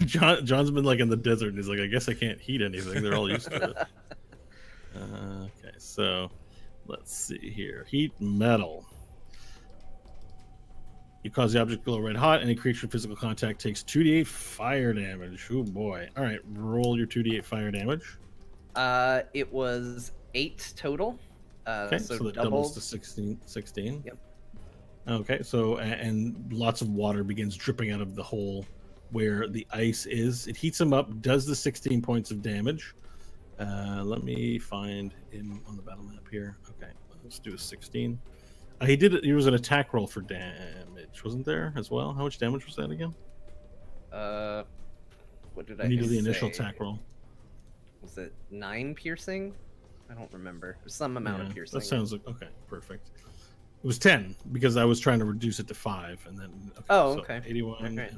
John's been like in the desert, and he's like, I guess I can't heat anything. They're all used to it. Okay, so let's see here. Heat metal. You cause the object to glow red hot. Any creature in physical contact takes 2d8 fire damage. Oh boy. All right, roll your 2d8 fire damage. It was 8 total. Okay, so that doubles to 16. Yep. Okay, so and lots of water begins dripping out of the hole where the ice is. It heats him up, does the 16 points of damage. Let me find him on the battle map here. Okay, let's do a 16. He was an attack roll for damage, wasn't there as well? How much damage was that again? What did I do the say? initial attack roll? Was it 9 piercing? I don't remember. Some amount of piercing. That sounds like okay, perfect. It was 10 because I was trying to reduce it to 5, and then okay, oh, so okay, 81, okay.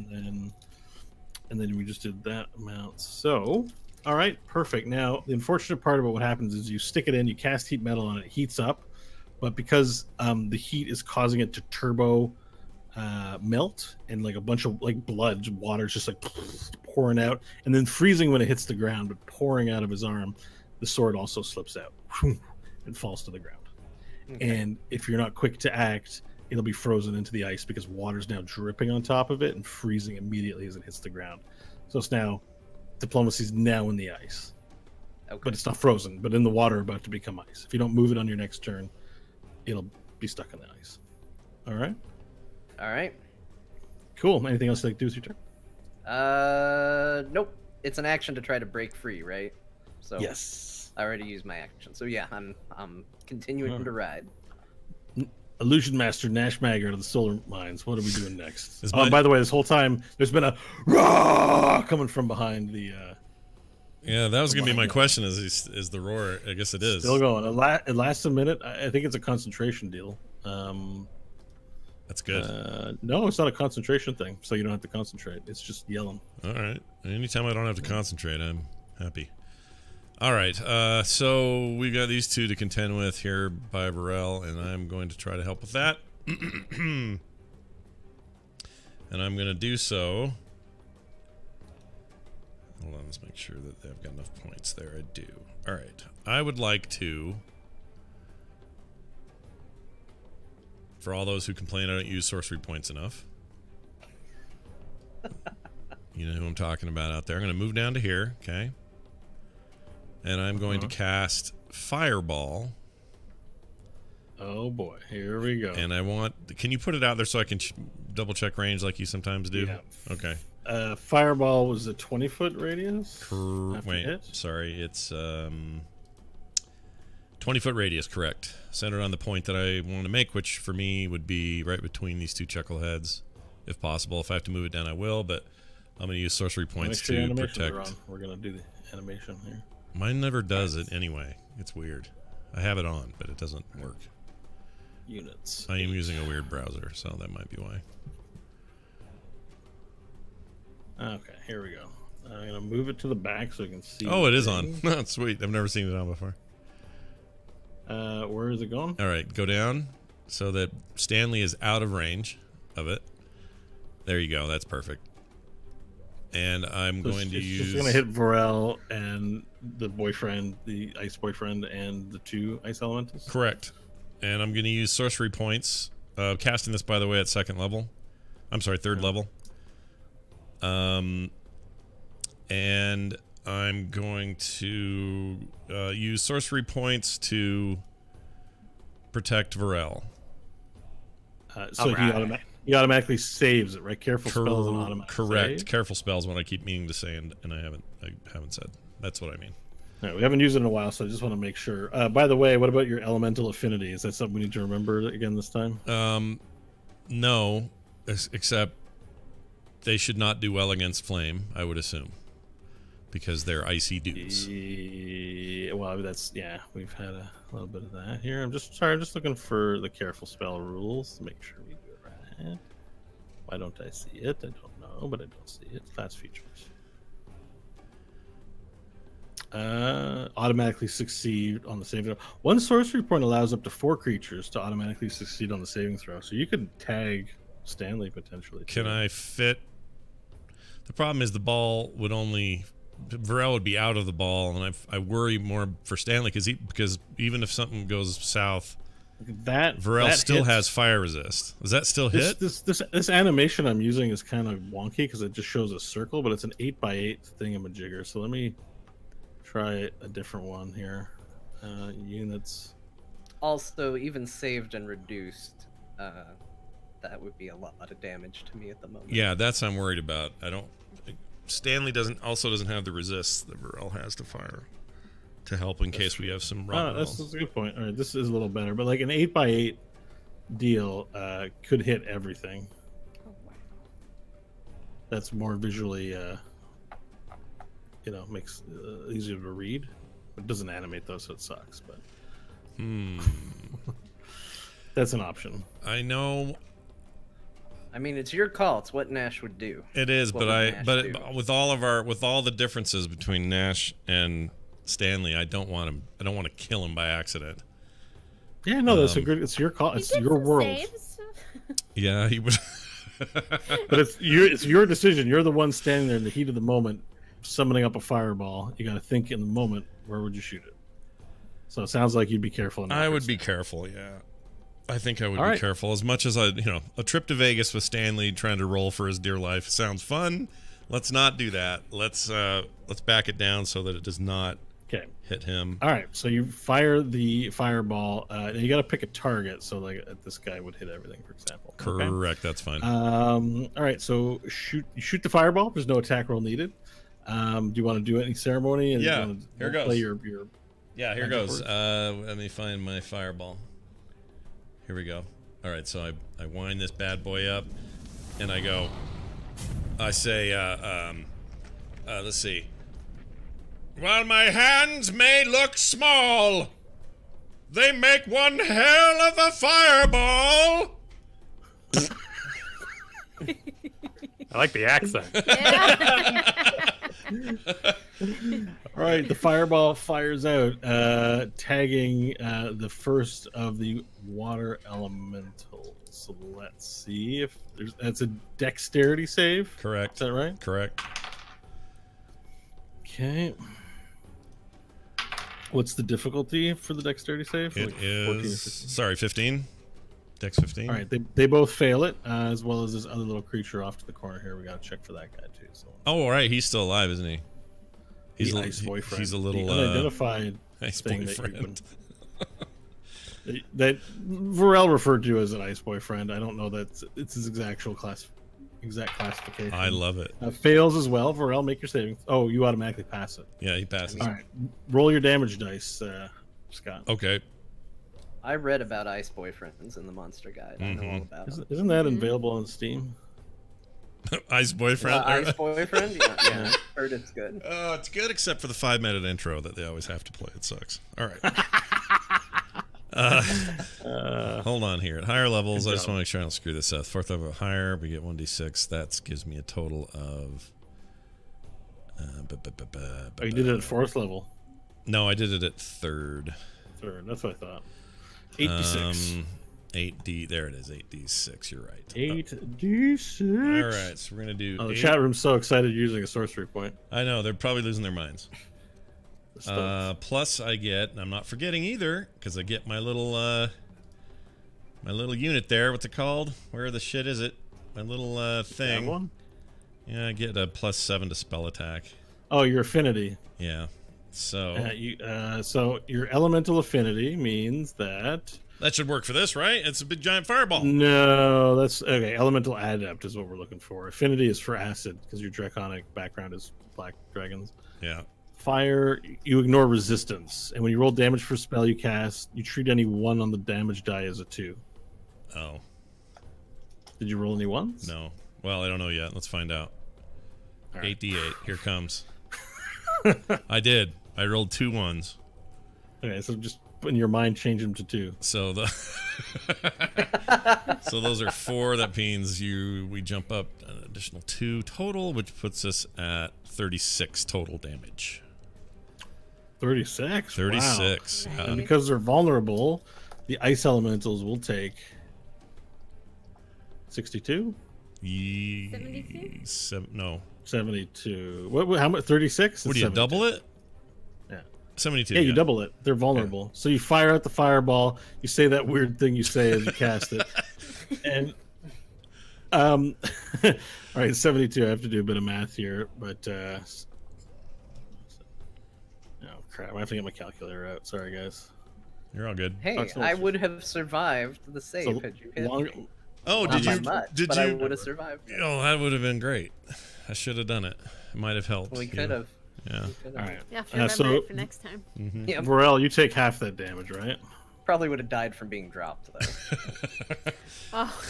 and then we just did that amount. So, all right, perfect. Now the unfortunate part about what happens is you stick it in, you cast heat metal on it, it heats up, but because the heat is causing it to turbo melt, and like a bunch of like blood, water just like pouring out, and then freezing when it hits the ground, but pouring out of his arm, the sword also slips out and falls to the ground. Okay. And if you're not quick to act, it'll be frozen into the ice because water's now dripping on top of it and freezing immediately as it hits the ground. So it's now, diplomacy's now in the ice. Okay. But it's not frozen, but in the water about to become ice. If you don't move it on your next turn, it'll be stuck in the ice. All right? All right. Cool. Anything else you'd like to do with your turn? Nope. It's an action to try to break free, right? So yes. I already used my action. So yeah, I'm continuing to ride. Illusion Master Nash Maggard of the Solar Mines. What are we doing next? By the way, this whole time there's been a roar coming from behind the. Yeah, that was gonna be my question. Is the roar? I guess it is. Still going. It lasts a minute. I think it's a concentration deal. That's good. No, it's not a concentration thing, so you don't have to concentrate. It's just yelling. All right. Anytime I don't have to concentrate, I'm happy. All right, so we've got these two to contend with here by Varel, and I'm going to try to help with that. And I'm going to do so. Hold on, let's make sure that they've got enough points there. I do. All right, I would like to, for all those who complain I don't use sorcery points enough, you know who I'm talking about out there. I'm going to move down to here, okay? And I'm going to cast Fireball. Oh boy, here we go. And I want... Can you put it out there so I can double check range like you sometimes do? Yeah. Okay. Fireball was a 20-foot radius? Wait, sorry. It's 20-foot radius, correct. Centered on the point that I want to make, which for me would be right between these two chuckleheads, if possible. If I have to move it down, I will, but I'm going to use sorcery points to protect. We're going to do the animation here. Mine never does it anyway. It's weird. I have it on, but it doesn't work. Units. I am using a weird browser, so that might be why. Okay, here we go. I'm going to move it to the back so you can see. Oh, it is on. Sweet. I've never seen it on before. Where is it going? All right, go down so that Stanley is out of range of it. There you go. That's perfect. And I'm going to use... It's just going to hit Varel and the boyfriend, the ice boyfriend, and the two ice elementals? Correct. And I'm going to use sorcery points. Casting this, by the way, at second level. I'm sorry, third level. And I'm going to use sorcery points to protect Varel. So he automatically saves it, right? Careful spells and automatic. Correct. Save? Careful spells, what I keep meaning to say, and I haven't said. That's what I mean. All right, we haven't used it in a while, so I just want to make sure. By the way, what about your elemental affinity? Is that something we need to remember again this time? No, except they should not do well against flame, I would assume, because they're icy dudes. Well, that's we've had a little bit of that here. I'm just looking for the careful spell rules to make sure we do it right. Why don't I see it? I don't know, but I don't see it. Class features. Automatically succeed on the saving throw. One sorcery point allows up to 4 creatures to automatically succeed on the saving throw. So you could tag Stanley potentially. Can I fit? The problem is the ball would only Varel would be out of the ball, and I worry more for Stanley because even if something goes south, Varel still has fire resist. Does that still hit? This animation I'm using is kind of wonky because it just shows a circle, but it's an 8x8 thingamajigger. So let me try a different one here. Units. Also, even saved and reduced, that would be a lot of damage to me at the moment. Yeah, that's what I'm worried about. Stanley doesn't have the resist that Varel has to fire to help in case we have some rock that's a good point. All right, this is a little better, but like an 8x8 deal could hit everything. Oh, wow. That's more visually, makes easier to read. It doesn't animate though, so it sucks. But that's an option. I know. I mean, it's your call. It's what Nash would do. It is, with all the differences between Nash and Stanley, I don't want to kill him by accident. Yeah, no, that's it's your call. It's your world. Saves. Yeah, he would. But it's your decision. You're the one standing there in the heat of the moment, summoning up a fireball. You got to think in the moment, where would you shoot it? So it sounds like you'd be careful. I would be careful. Yeah, I think I would be careful. As much as a trip to Vegas with Stanley trying to roll for his dear life sounds fun. Let's not do that. Let's back it down so that it does not hit him. All right, so you fire the fireball. You got to pick a target. So like this guy would hit everything, for example. Correct. Okay? That's fine. All right, so shoot the fireball. There's no attack roll needed. Do you want to do any ceremony? And yeah. Here goes. Play your yeah. Here goes. Let me find my fireball. Here we go. All right, so I wind this bad boy up, and I go. I say, let's see. While my hands may look small, they make one hell of a fireball. I like the accent. All right, the fireball fires out, tagging the first of the water elementals. So let's see if that's a dexterity save. Correct. Is that right? Correct. Okay. What's the difficulty for the dexterity save? It is 15. Dex 15. All right, they both fail it, as well as this other little creature off to the corner here. We got to check for that guy too. So. Oh, all right, he's still alive, isn't he? He's the ice boyfriend. He's a little unidentified ice thing boyfriend. that Varel referred to as an ice boyfriend. I don't know that it's his exact classification. I love it. Fails as well. Varel, make your saving. Oh, you automatically pass it. Yeah, he passes. All right, roll your damage dice, Scott. Okay. I read about ice boyfriends in the Monster Guide. I know all about it. Isn't that available on Steam? Ice boyfriend. Ice boyfriend. Yeah, heard it's good. It's good except for the 5-minute intro that they always have to play. It sucks. All right. Hold on here. At higher levels, I just want to make sure I don't screw this up. Fourth level higher, we get 1d6. That gives me a total of. Oh, you did it at fourth level. No, I did it at third. That's what I thought. 8d6. 8d. There it is. 8d6. You're right. 8d6. All right, so we're gonna do. Oh, the chat room's so excited using a sorcery point. I know they're probably losing their minds. Plus, I get. I'm not forgetting either because I get my little unit there. What's it called? Where the shit is it? My little thing. That one? Yeah, I get a +7 to spell attack. Oh, your affinity. Yeah. So. So your elemental affinity means that. That should work for this, right? It's a big giant fireball. No, that's okay. Elemental adept is what we're looking for. Affinity is for acid because your draconic background is black dragons. Yeah. Fire, you ignore resistance, and when you roll damage for a spell you cast, you treat any 1 on the damage die as a 2. Oh. Did you roll any 1s? No. Well, I don't know yet. Let's find out. Right. 8d8. Here comes. I did. I rolled 2 1s. Okay, so just in your mind, change them to 2. So so those are 4. That means we jump up an additional 2 total, which puts us at 36 total damage. 36. 36. Wow. And because they're vulnerable, the ice elementals will take 62. 72? No. 72. What? How much? 36? What do you double it? Yeah. 72. Yeah, you double it. They're vulnerable. Yeah. So you fire out the fireball. You say that weird thing you say as you cast it, and all right, 72. I have to do a bit of math here, but oh crap! I have to get my calculator out. Sorry, guys. You're all good. Hey, I would have survived the save had you hit me. Oh, Not did you? Much, did but you? I would have survived. Oh, that would have been great. I should have done it. It might have helped. We could have. Yeah. All right. Yeah, if you remember it for next time. Mm-hmm. Yeah. Vorel, you take half that damage, right? Probably would have died from being dropped though. Oh.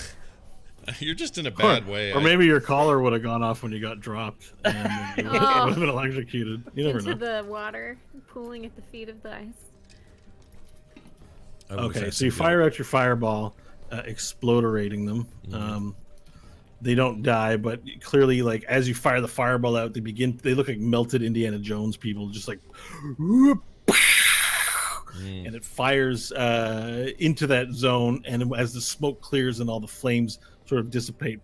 You're just in a bad way. Or maybe your collar would have gone off when you got dropped, and you would have been electrocuted. You never know. Into the water, pooling at the feet of the ice. Okay, so you fire out your fireball, exploderating them. Mm-hmm. They don't die, but clearly, like as you fire the fireball out, they look like melted Indiana Jones people, just like, and it fires into that zone. And as the smoke clears and all the flames sort of dissipate,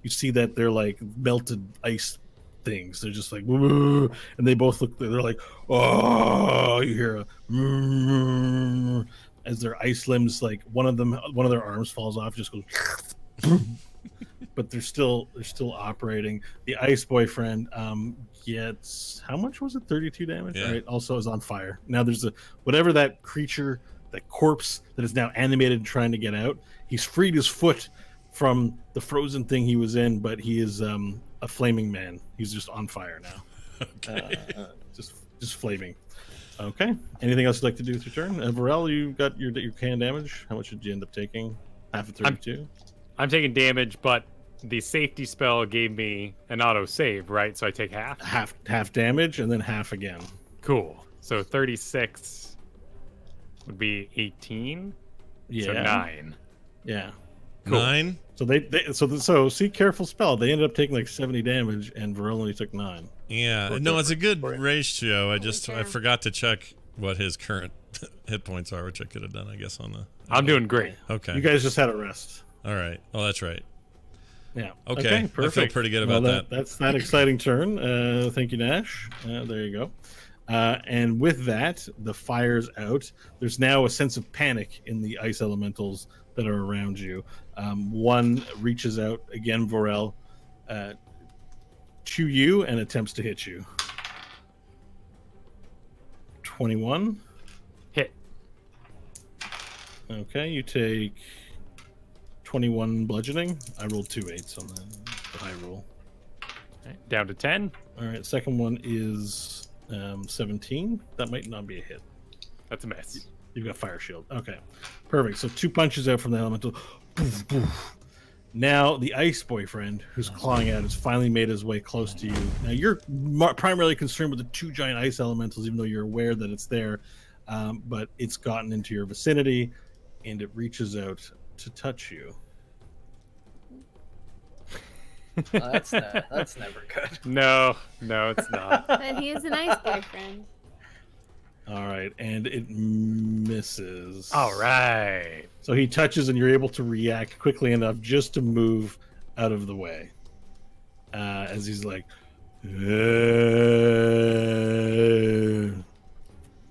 you see that they're like melted ice things. They're just like, and they both look. They're like, oh, you hear a as their ice limbs, like one of their arms falls off, just goes. But they're still operating. The ice boyfriend gets, how much was it? 32 damage. Yeah. Right. Also is on fire. Now there's whatever that creature, that corpse that is now animated and trying to get out. He's freed his foot from the frozen thing he was in, but he is a flaming man. He's just on fire now. Okay. Just flaming. Okay. Anything else you'd like to do with your turn? Vorel, you got your can damage. How much did you end up taking? Half of 32. I'm taking damage, but the safety spell gave me an auto save, right? So I take half. Half damage and then half again. Cool. So 36 would be 18. Yeah. So 9. Yeah. Cool. 9. So see, careful spell. They ended up taking like 70 damage, and Vorel only took 9. Yeah. No, it's a good ratio. I forgot to check what his current hit points are, which I could have done, I guess, on the. I'm doing great. Okay. You guys just had a rest. All right. Oh, that's right. Yeah. Okay. Perfect. I feel pretty good about that. That's that exciting turn. Thank you, Nash. There you go. And with that, the fire's out. There's now a sense of panic in the ice elementals that are around you. One reaches out again, Vorel, to you and attempts to hit you. 21. Hit. Okay, you take 21 bludgeoning. I rolled 2 8s on the high roll. Okay, down to 10. All right, second one is 17. That might not be a hit. That's a miss. You've got fire shield. Okay, perfect. So 2 punches out from the elemental. Poof, poof. Now the ice boyfriend, who's clawing out, has finally made his way close to you. Now you're primarily concerned with the 2 giant ice elementals, even though you're aware that it's there. But it's gotten into your vicinity, and it reaches out to touch you. That's never good. No, it's not. But he is a nice boyfriend. All right, and it misses. All right. So he touches, and you're able to react quickly enough just to move out of the way. As he's like, this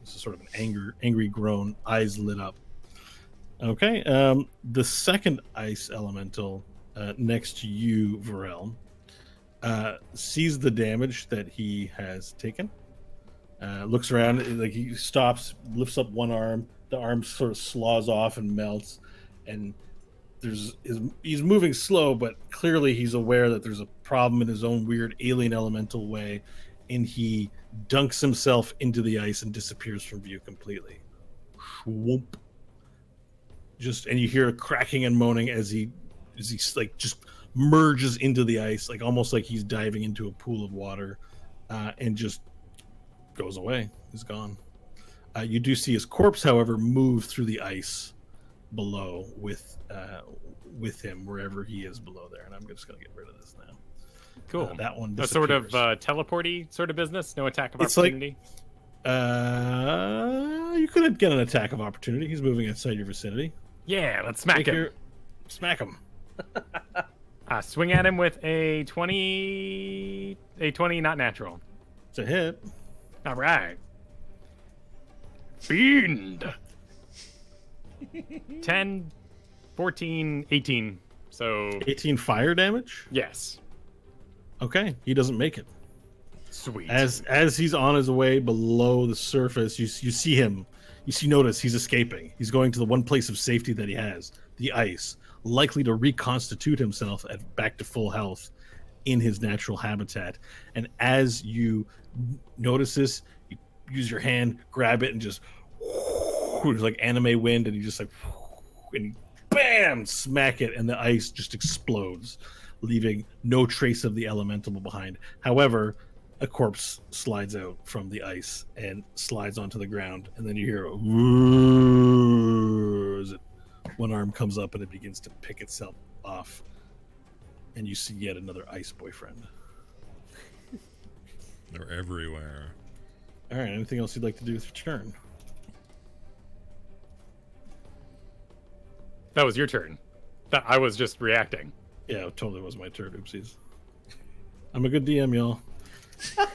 is sort of an angry groan, eyes lit up. Okay, the second ice elemental next to you, Vorel, sees the damage that he has taken. Looks around, like he stops, lifts up one arm. The arm sort of slaws off and melts, and he's moving slow, but clearly he's aware that there's a problem in his own weird alien elemental way, and he dunks himself into the ice and disappears from view completely. Whoop. And you hear a cracking and moaning as he like just merges into the ice, like almost like he's diving into a pool of water, and just goes away. He's gone. You do see his corpse, however, move through the ice below with him wherever he is below there. And I'm just going to get rid of this now. Cool. That one a sort of disappears. teleporty sort of business. No attack of It's opportunity. You could get an attack of opportunity. He's moving inside your vicinity. Yeah, let's smack him. Smack him. Swing at him with a 20. A 20, not natural. It's a hit. All right. Fiend. 10, 14, 18. So 18 fire damage? yes. Okay, he doesn't make it. Sweet. As he's on his way below the surface, you see him. Notice he's escaping. He's going to the one place of safety that he has, the ice, likely to reconstitute himself back to full health in his natural habitat. And as you notice this, you use your hand, grab it, and just there's like anime wind, and you just like and you, bam, smack it, and the ice just explodes, leaving no trace of the elemental behind. However, a corpse slides out from the ice and slides onto the ground, and then you hear a as it, one arm comes up and it begins to pick itself off, and you see yet another ice boyfriend. They're everywhere. All right, anything else you'd like to do with your turn? That was your turn. I was just reacting. Yeah, it totally was my turn. Oopsies. I'm a good DM, y'all.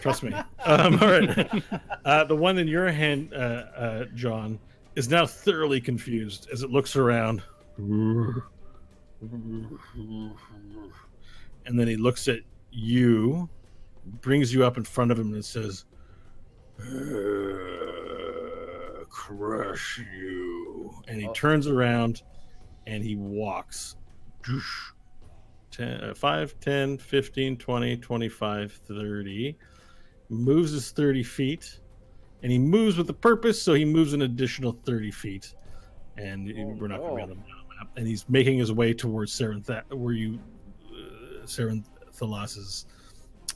Trust me. All right. The one in your hand, John, is now thoroughly confused as it looks around. And then he looks at you, brings you up in front of him, and says, crush you. And he turns around and he walks 5, 10, 15, 20, 25, 30. Moves his 30 feet. And he moves with a purpose, so he moves an additional 30 feet. And we're not going to be on the map. And he's making his way towards Serenthalas's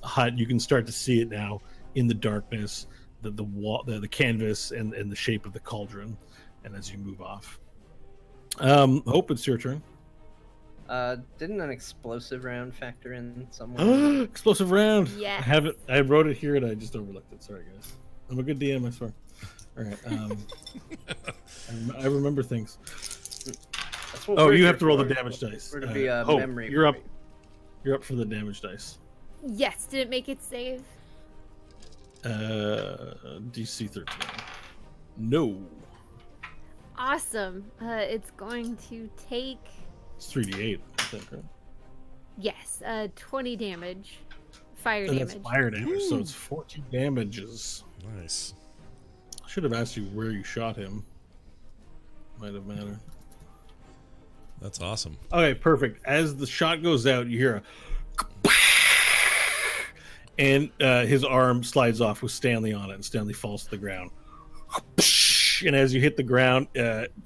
hut. You can start to see it now in the darkness, the wall, the canvas, and the shape of the cauldron. And as you move off, Hope, it's your turn. Didn't an explosive round factor in somewhere? Explosive round. Yeah. I wrote it here and I just overlooked it. Sorry, guys. I'm a good DM, I swear. All right. I remember things. That's what Oh, we're you here have to roll for. the damage dice. We're to be a Hope, memory. you're up. point. You're up for the damage dice. Yes, did it make it save? DC 13. No. Awesome. It's going to take, It's 3d8. I think, right? yes, 20 damage. Fire And damage. that's fire damage, so it's 14 damages. Nice. I should have asked you where you shot him. Might have mattered. That's awesome. Okay, perfect. As the shot goes out, you hear a and his arm slides off with Stanley on it, and Stanley falls to the ground. And as you hit the ground,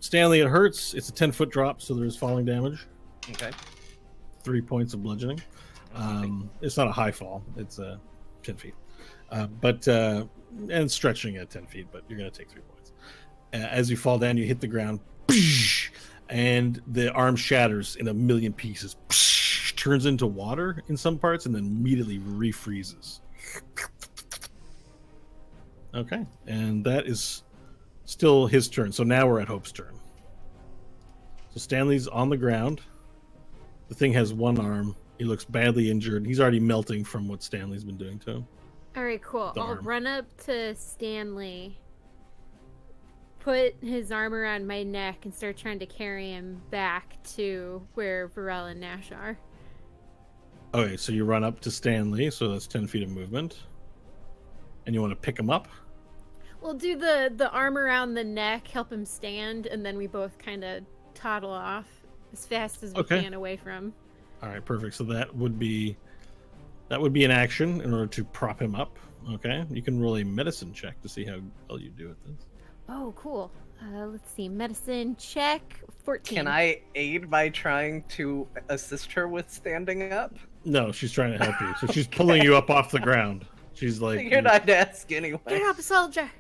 Stanley, it hurts. It's a 10-foot drop, so there's falling damage. Okay. 3 points of bludgeoning. It's not a high fall. It's 10 feet. And stretching at 10 feet, but you're going to take 3 points. As you fall down, you hit the ground, and the arm shatters in a million pieces, turns into water in some parts, and then immediately refreezes. Okay, and that is still his turn. So now we're at Hope's turn. So Stanley's on the ground. The thing has one arm. He looks badly injured. He's already melting from what Stanley's been doing to him. All right, cool. The I'll arm. run up to Stanley, put his arm around my neck, and start trying to carry him back to where Varel and Nash are. Okay, so you run up to Stanley, so that's 10 feet of movement. And you want to pick him up? We'll do the arm around the neck, help him stand, and then we both kind of toddle off as fast as we can away from. All right, perfect. So that would be an action in order to prop him up. Okay, you can roll a medicine check to see how well you do at this. Oh, cool. Let's see. Medicine check. 14. Can I aid by trying to assist her with standing up? No, she's trying to help you. So she's pulling you up off the ground. She's like, Figured I'd ask anyway. Get up, soldier.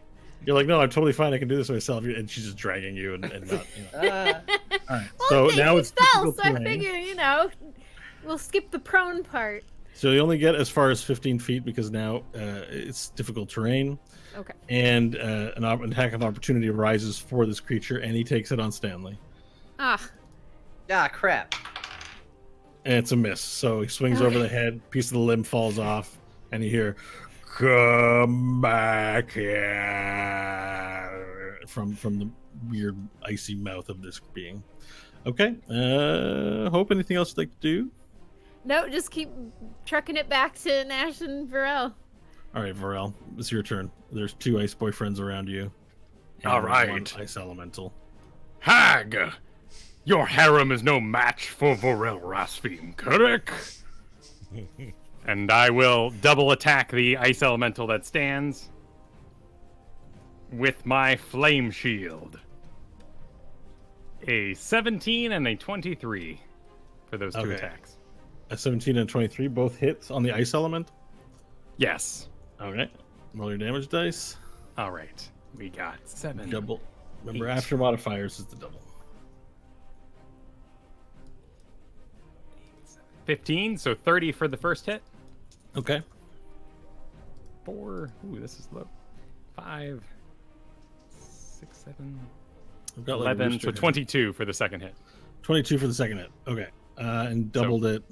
you're like, no, I'm totally fine. I can do this myself. And she's just dragging you and not. You know. All right. Well, So okay, now he it's fell, difficult so I terrain. figure, we'll skip the prone part. So you only get as far as 15 feet because now it's difficult terrain. Okay. And an attack of opportunity arises for this creature, and he takes it on Stanley. Ah, Ah, crap. And it's a miss. So he swings over the head, piece of the limb falls off, and you hear, "Come back here," from the weird icy mouth of this being. Okay. Hope anything else you'd like to do? No, just keep trucking it back to Nash and Varel. All right, Varel, it's your turn. There's 2 ice boyfriends around you. All right. 1 ice elemental. Hag, your harem is no match for Vorel Rasfim, correct? And I will double attack the ice elemental that stands with my flame shield. A 17 and a 23 for those 2 attacks. A 17 and 23, both hits on the ice element? Yes. Okay. Roll your damage dice. All right. We got 7. Double. Remember, 8. after modifiers is the double. 15, so 30 for the first hit. Okay. 4. Ooh, this is low. 5, 6, 7, I've got 11, so 22 for the second hit. 22 for the second hit. Okay. And doubled it.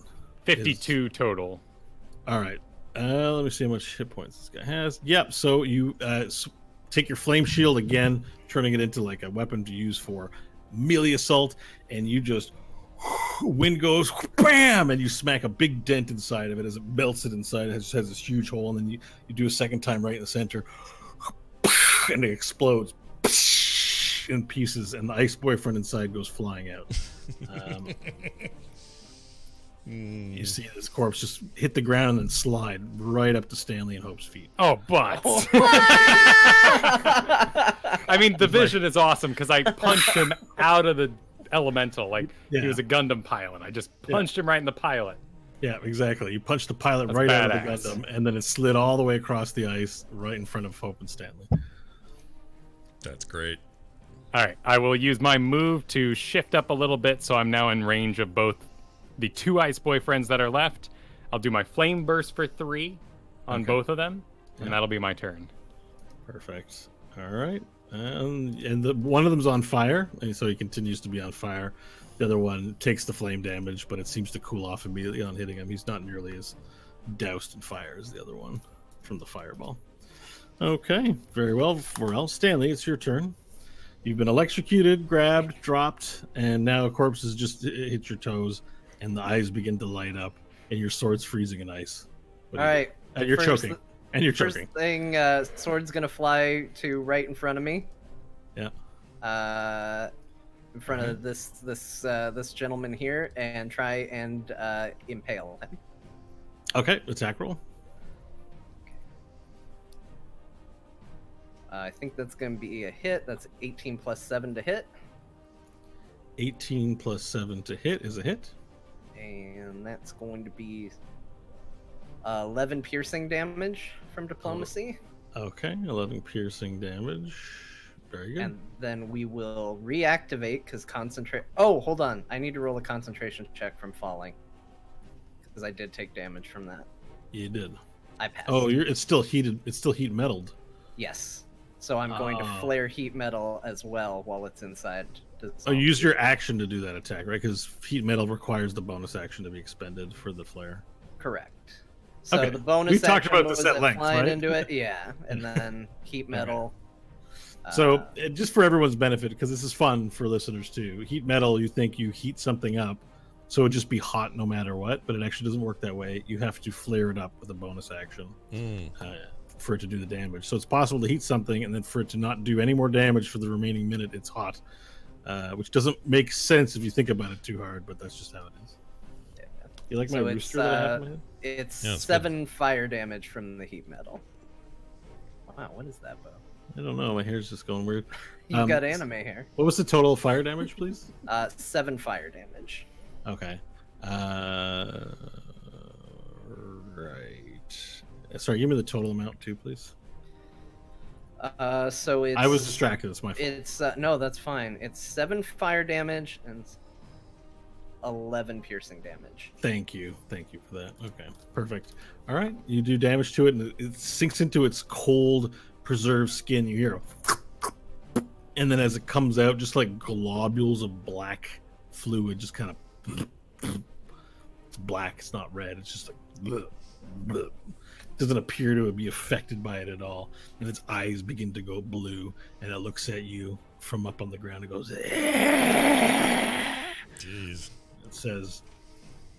52 total. All right. Let me see how much hit points this guy has. Yep. So you take your flame shield again, turning it into like a weapon to use for melee assault, and you just wind goes bam, and you smack a big dent inside of it as it melts it inside. It just has this huge hole, and then you do a second time right in the center, and it explodes in pieces, and the ice boyfriend inside goes flying out. You see this corpse just hit the ground and slide right up to Stanley and Hope's feet. Oh, but I mean, the vision is awesome because I punched him out of the elemental like he was a Gundam pilot. I just punched him right in the pilot. Yeah, exactly. You punched the pilot That's right badass. out of the Gundam, and then it slid all the way across the ice right in front of Hope and Stanley. That's great. All right, I will use my move to shift up a little bit so I'm now in range of both the 2 ice boyfriends that are left. I'll do my flame burst for 3 on both of them, and that'll be my turn. Perfect. All right. And one of them's on fire, and so he continues to be on fire. The other one takes the flame damage, but it seems to cool off immediately on hitting him. He's not nearly as doused in fire as the other one from the fireball. Okay, very well. Varel, Stanley, it's your turn. You've been electrocuted, grabbed, dropped, and now a corpse has just hit your toes, and the eyes begin to light up, and your sword's freezing in ice. All right. You're choking. And you're choking. First thing, sword's gonna fly to right in front of me. Yeah. In front of this gentleman here, and try and impale him. Okay, attack roll. I think that's gonna be a hit. That's 18 plus 7 to hit. 18 plus 7 to hit is a hit. And that's going to be 11 piercing damage from diplomacy. Okay, 11 piercing damage. Very good. And then we will reactivate because concentrate. Oh, hold on. I need to roll a concentration check from falling because I did take damage from that. You did. I passed. Oh, it's still heated. It's still heat metalled. Yes. So I'm going to flare heat metal as well while it's inside. Oh, use your action to do that attack, right? Because heat metal requires the bonus action to be expended for the flare. Correct. So okay. the bonus we talked action about this at length, flying right? into it, yeah, and then heat metal. Okay. So just for everyone's benefit, because this is fun for listeners too. Heat metal, you think you heat something up, so it would just be hot no matter what, but it actually doesn't work that way. You have to flare it up with a bonus action for it to do the damage. So it's possible to heat something and then for it to not do any more damage for the remaining minute it's hot, which doesn't make sense if you think about it too hard, but that's just how it is. Yeah. You like my rooster that I have in my head? It's 7 fire damage from the heat metal. Wow, what is that, Bo? I don't know. My hair's just going weird. You got anime hair. What was the total fire damage, please? 7 fire damage. Okay. Right. Sorry, give me the total amount too, please. So it's. I was distracted. It's my fault. It's no, that's fine. It's 7 fire damage and 11 piercing damage. Thank you for that. Okay, perfect. All right, you do damage to it, and it sinks into its cold, preserved skin. You hear, and then as it comes out, just like globules of black fluid, just kind of just black. It's not red. It's just like bleh, bleh. Doesn't appear to be affected by it at all. And its eyes begin to go blue, and it looks at you from up on the ground and goes, Jeez. It says,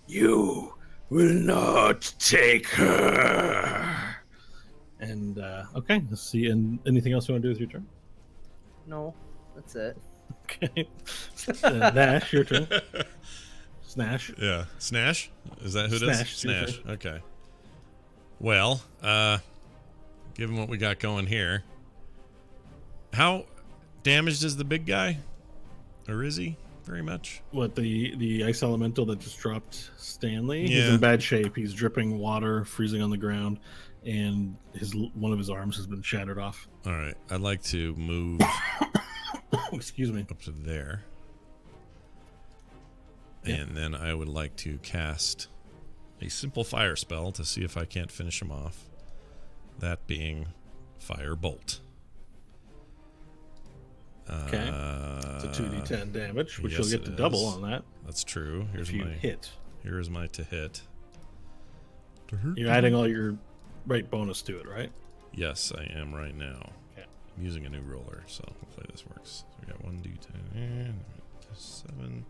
"You will not take her." And okay, let's see. And anything else you want to do with your turn? No, that's it. Okay. Nash, your turn. Snash. Yeah. Snash? Is that who it is? Snash. Okay. Well, given what we got going here, how damaged is the big guy? Or is he very much? What, the ice elemental that just dropped Stanley? Yeah. He's in bad shape. He's dripping water, freezing on the ground, and one of his arms has been shattered off. All right. I'd like to move Excuse me. up to there. And then I would like to cast a simple fire spell to see if I can't finish him off. That being Fire Bolt. Okay. It's a 2d10 damage, which yes, you'll get to double on that. That's true. Here's If you my hit. Here's my to hit. You're adding all your right bonus to it, right? Yes, I am right now. Okay. I'm using a new roller, so hopefully this works. So we got 1d10 and 7.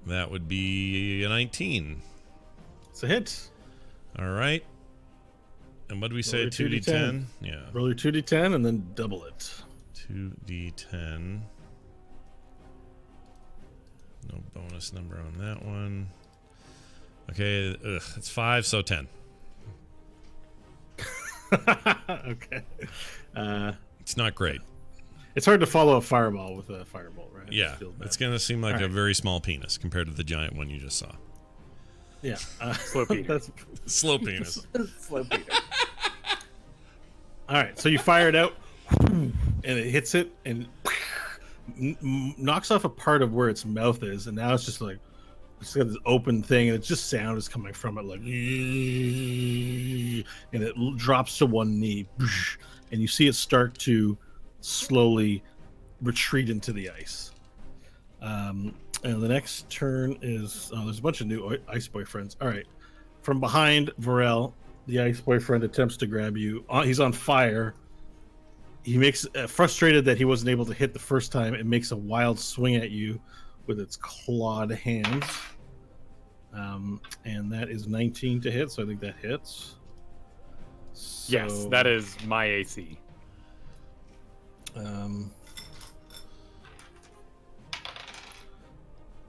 That would be a 19. It's a hit. All right. And what did we say? your 2d10? Yeah. Roll your 2d10 and then double it. 2d10. No bonus number on that one. Okay, it's 5, so 10. Okay. It's not great. It's hard to follow a fireball with a firebolt, right? Yeah, it's going to seem like All a right. very small penis compared to the giant one you just saw. Yeah. Slow Peter. That's Slow penis. Slow Peter. all right. So you fire it out, and it hits it and knocks off a part of where its mouth is, and now it's just like it's got this open thing, and it's just sound is coming from it, like, and it drops to one knee, and you see it start to slowly retreat into the ice. And the next turn is there's a bunch of new ice boyfriends. All right, from behind Varel, the ice boyfriend attempts to grab you. He's on fire. He makes frustrated that he wasn't able to hit the first time. It makes a wild swing at you with its clawed hands. And that is 19 to hit, so I think that hits. Yes, So, that is my AC.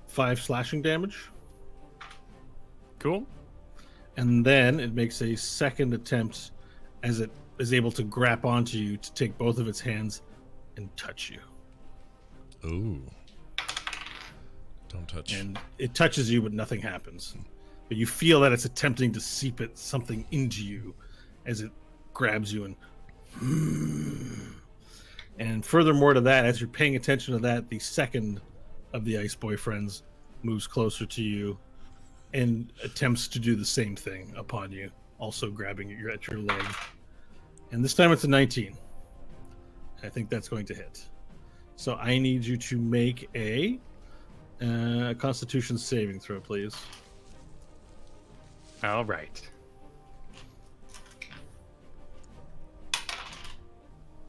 5 slashing damage. Cool. And then it makes a second attempt as it is able to grab onto you to take both of its hands and touch you. Ooh. Don't touch. And it touches you, but nothing happens. But you feel that it's attempting to seep something into you as it grabs you and furthermore to that, as you're paying attention to that, the second of the ice boyfriends moves closer to you and attempts to do the same thing upon you, also grabbing you at your leg. And this time it's a 19. I think that's going to hit. So I need you to make a Constitution saving throw, please. All right.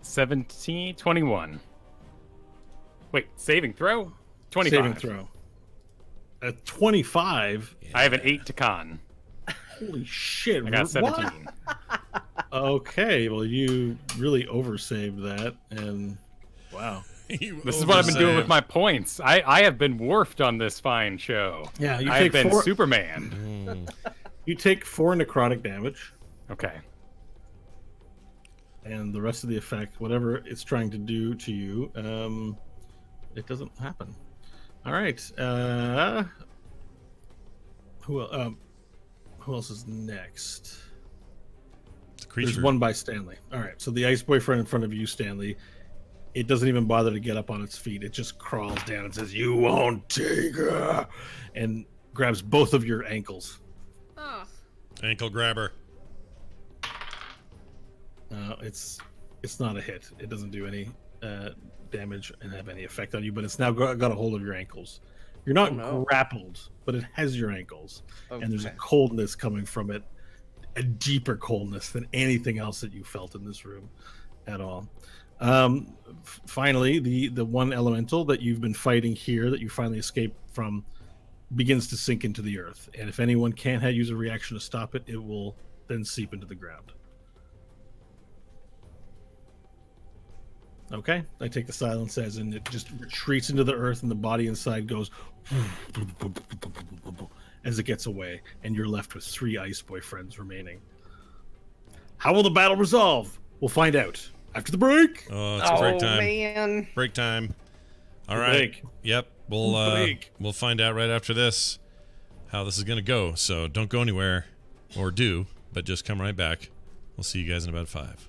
17, 21. Wait, saving throw? 25. Saving throw. At 25. I have an 8 to con. Holy shit! I got what? 17. Okay, well you really oversaved that, and wow. This is what I've been doing with my points. I have been dwarfed on this fine show. Yeah, you I have take been 4. Superman. You take 4 necrotic damage, Okay. and the rest of the effect, whatever it's trying to do to you, it doesn't happen. All right. Who else is next? The creature. There's one by Stanley. All right. So the ice boyfriend in front of you, Stanley, it doesn't even bother to get up on its feet. It just crawls down and says, "You won't take her," and grabs both of your ankles. Oh. Ankle grabber. It's not a hit. It doesn't do any damage and have any effect on you, but it's now got a hold of your ankles You're not Oh, no. grappled, but it has your ankles, and there's a Okay. coldness coming from it, a deeper coldness than anything else that you felt in this room at all. Finally, the one elemental that you've been fighting here, that you finally escaped from, begins to sink into the earth. And if anyone can't use a reaction to stop it, it will then seep into the ground. Okay, I take the silence as in it just retreats into the earth, and the body inside goes as it gets away, and you're left with 3 ice boyfriends remaining. How will the battle resolve? We'll find out after the break. Oh, it's break time. Man. Break time. All right. Break. Yep. We'll find out right after this how this is gonna go. So don't go anywhere, or do, but just come right back. We'll see you guys in about 5.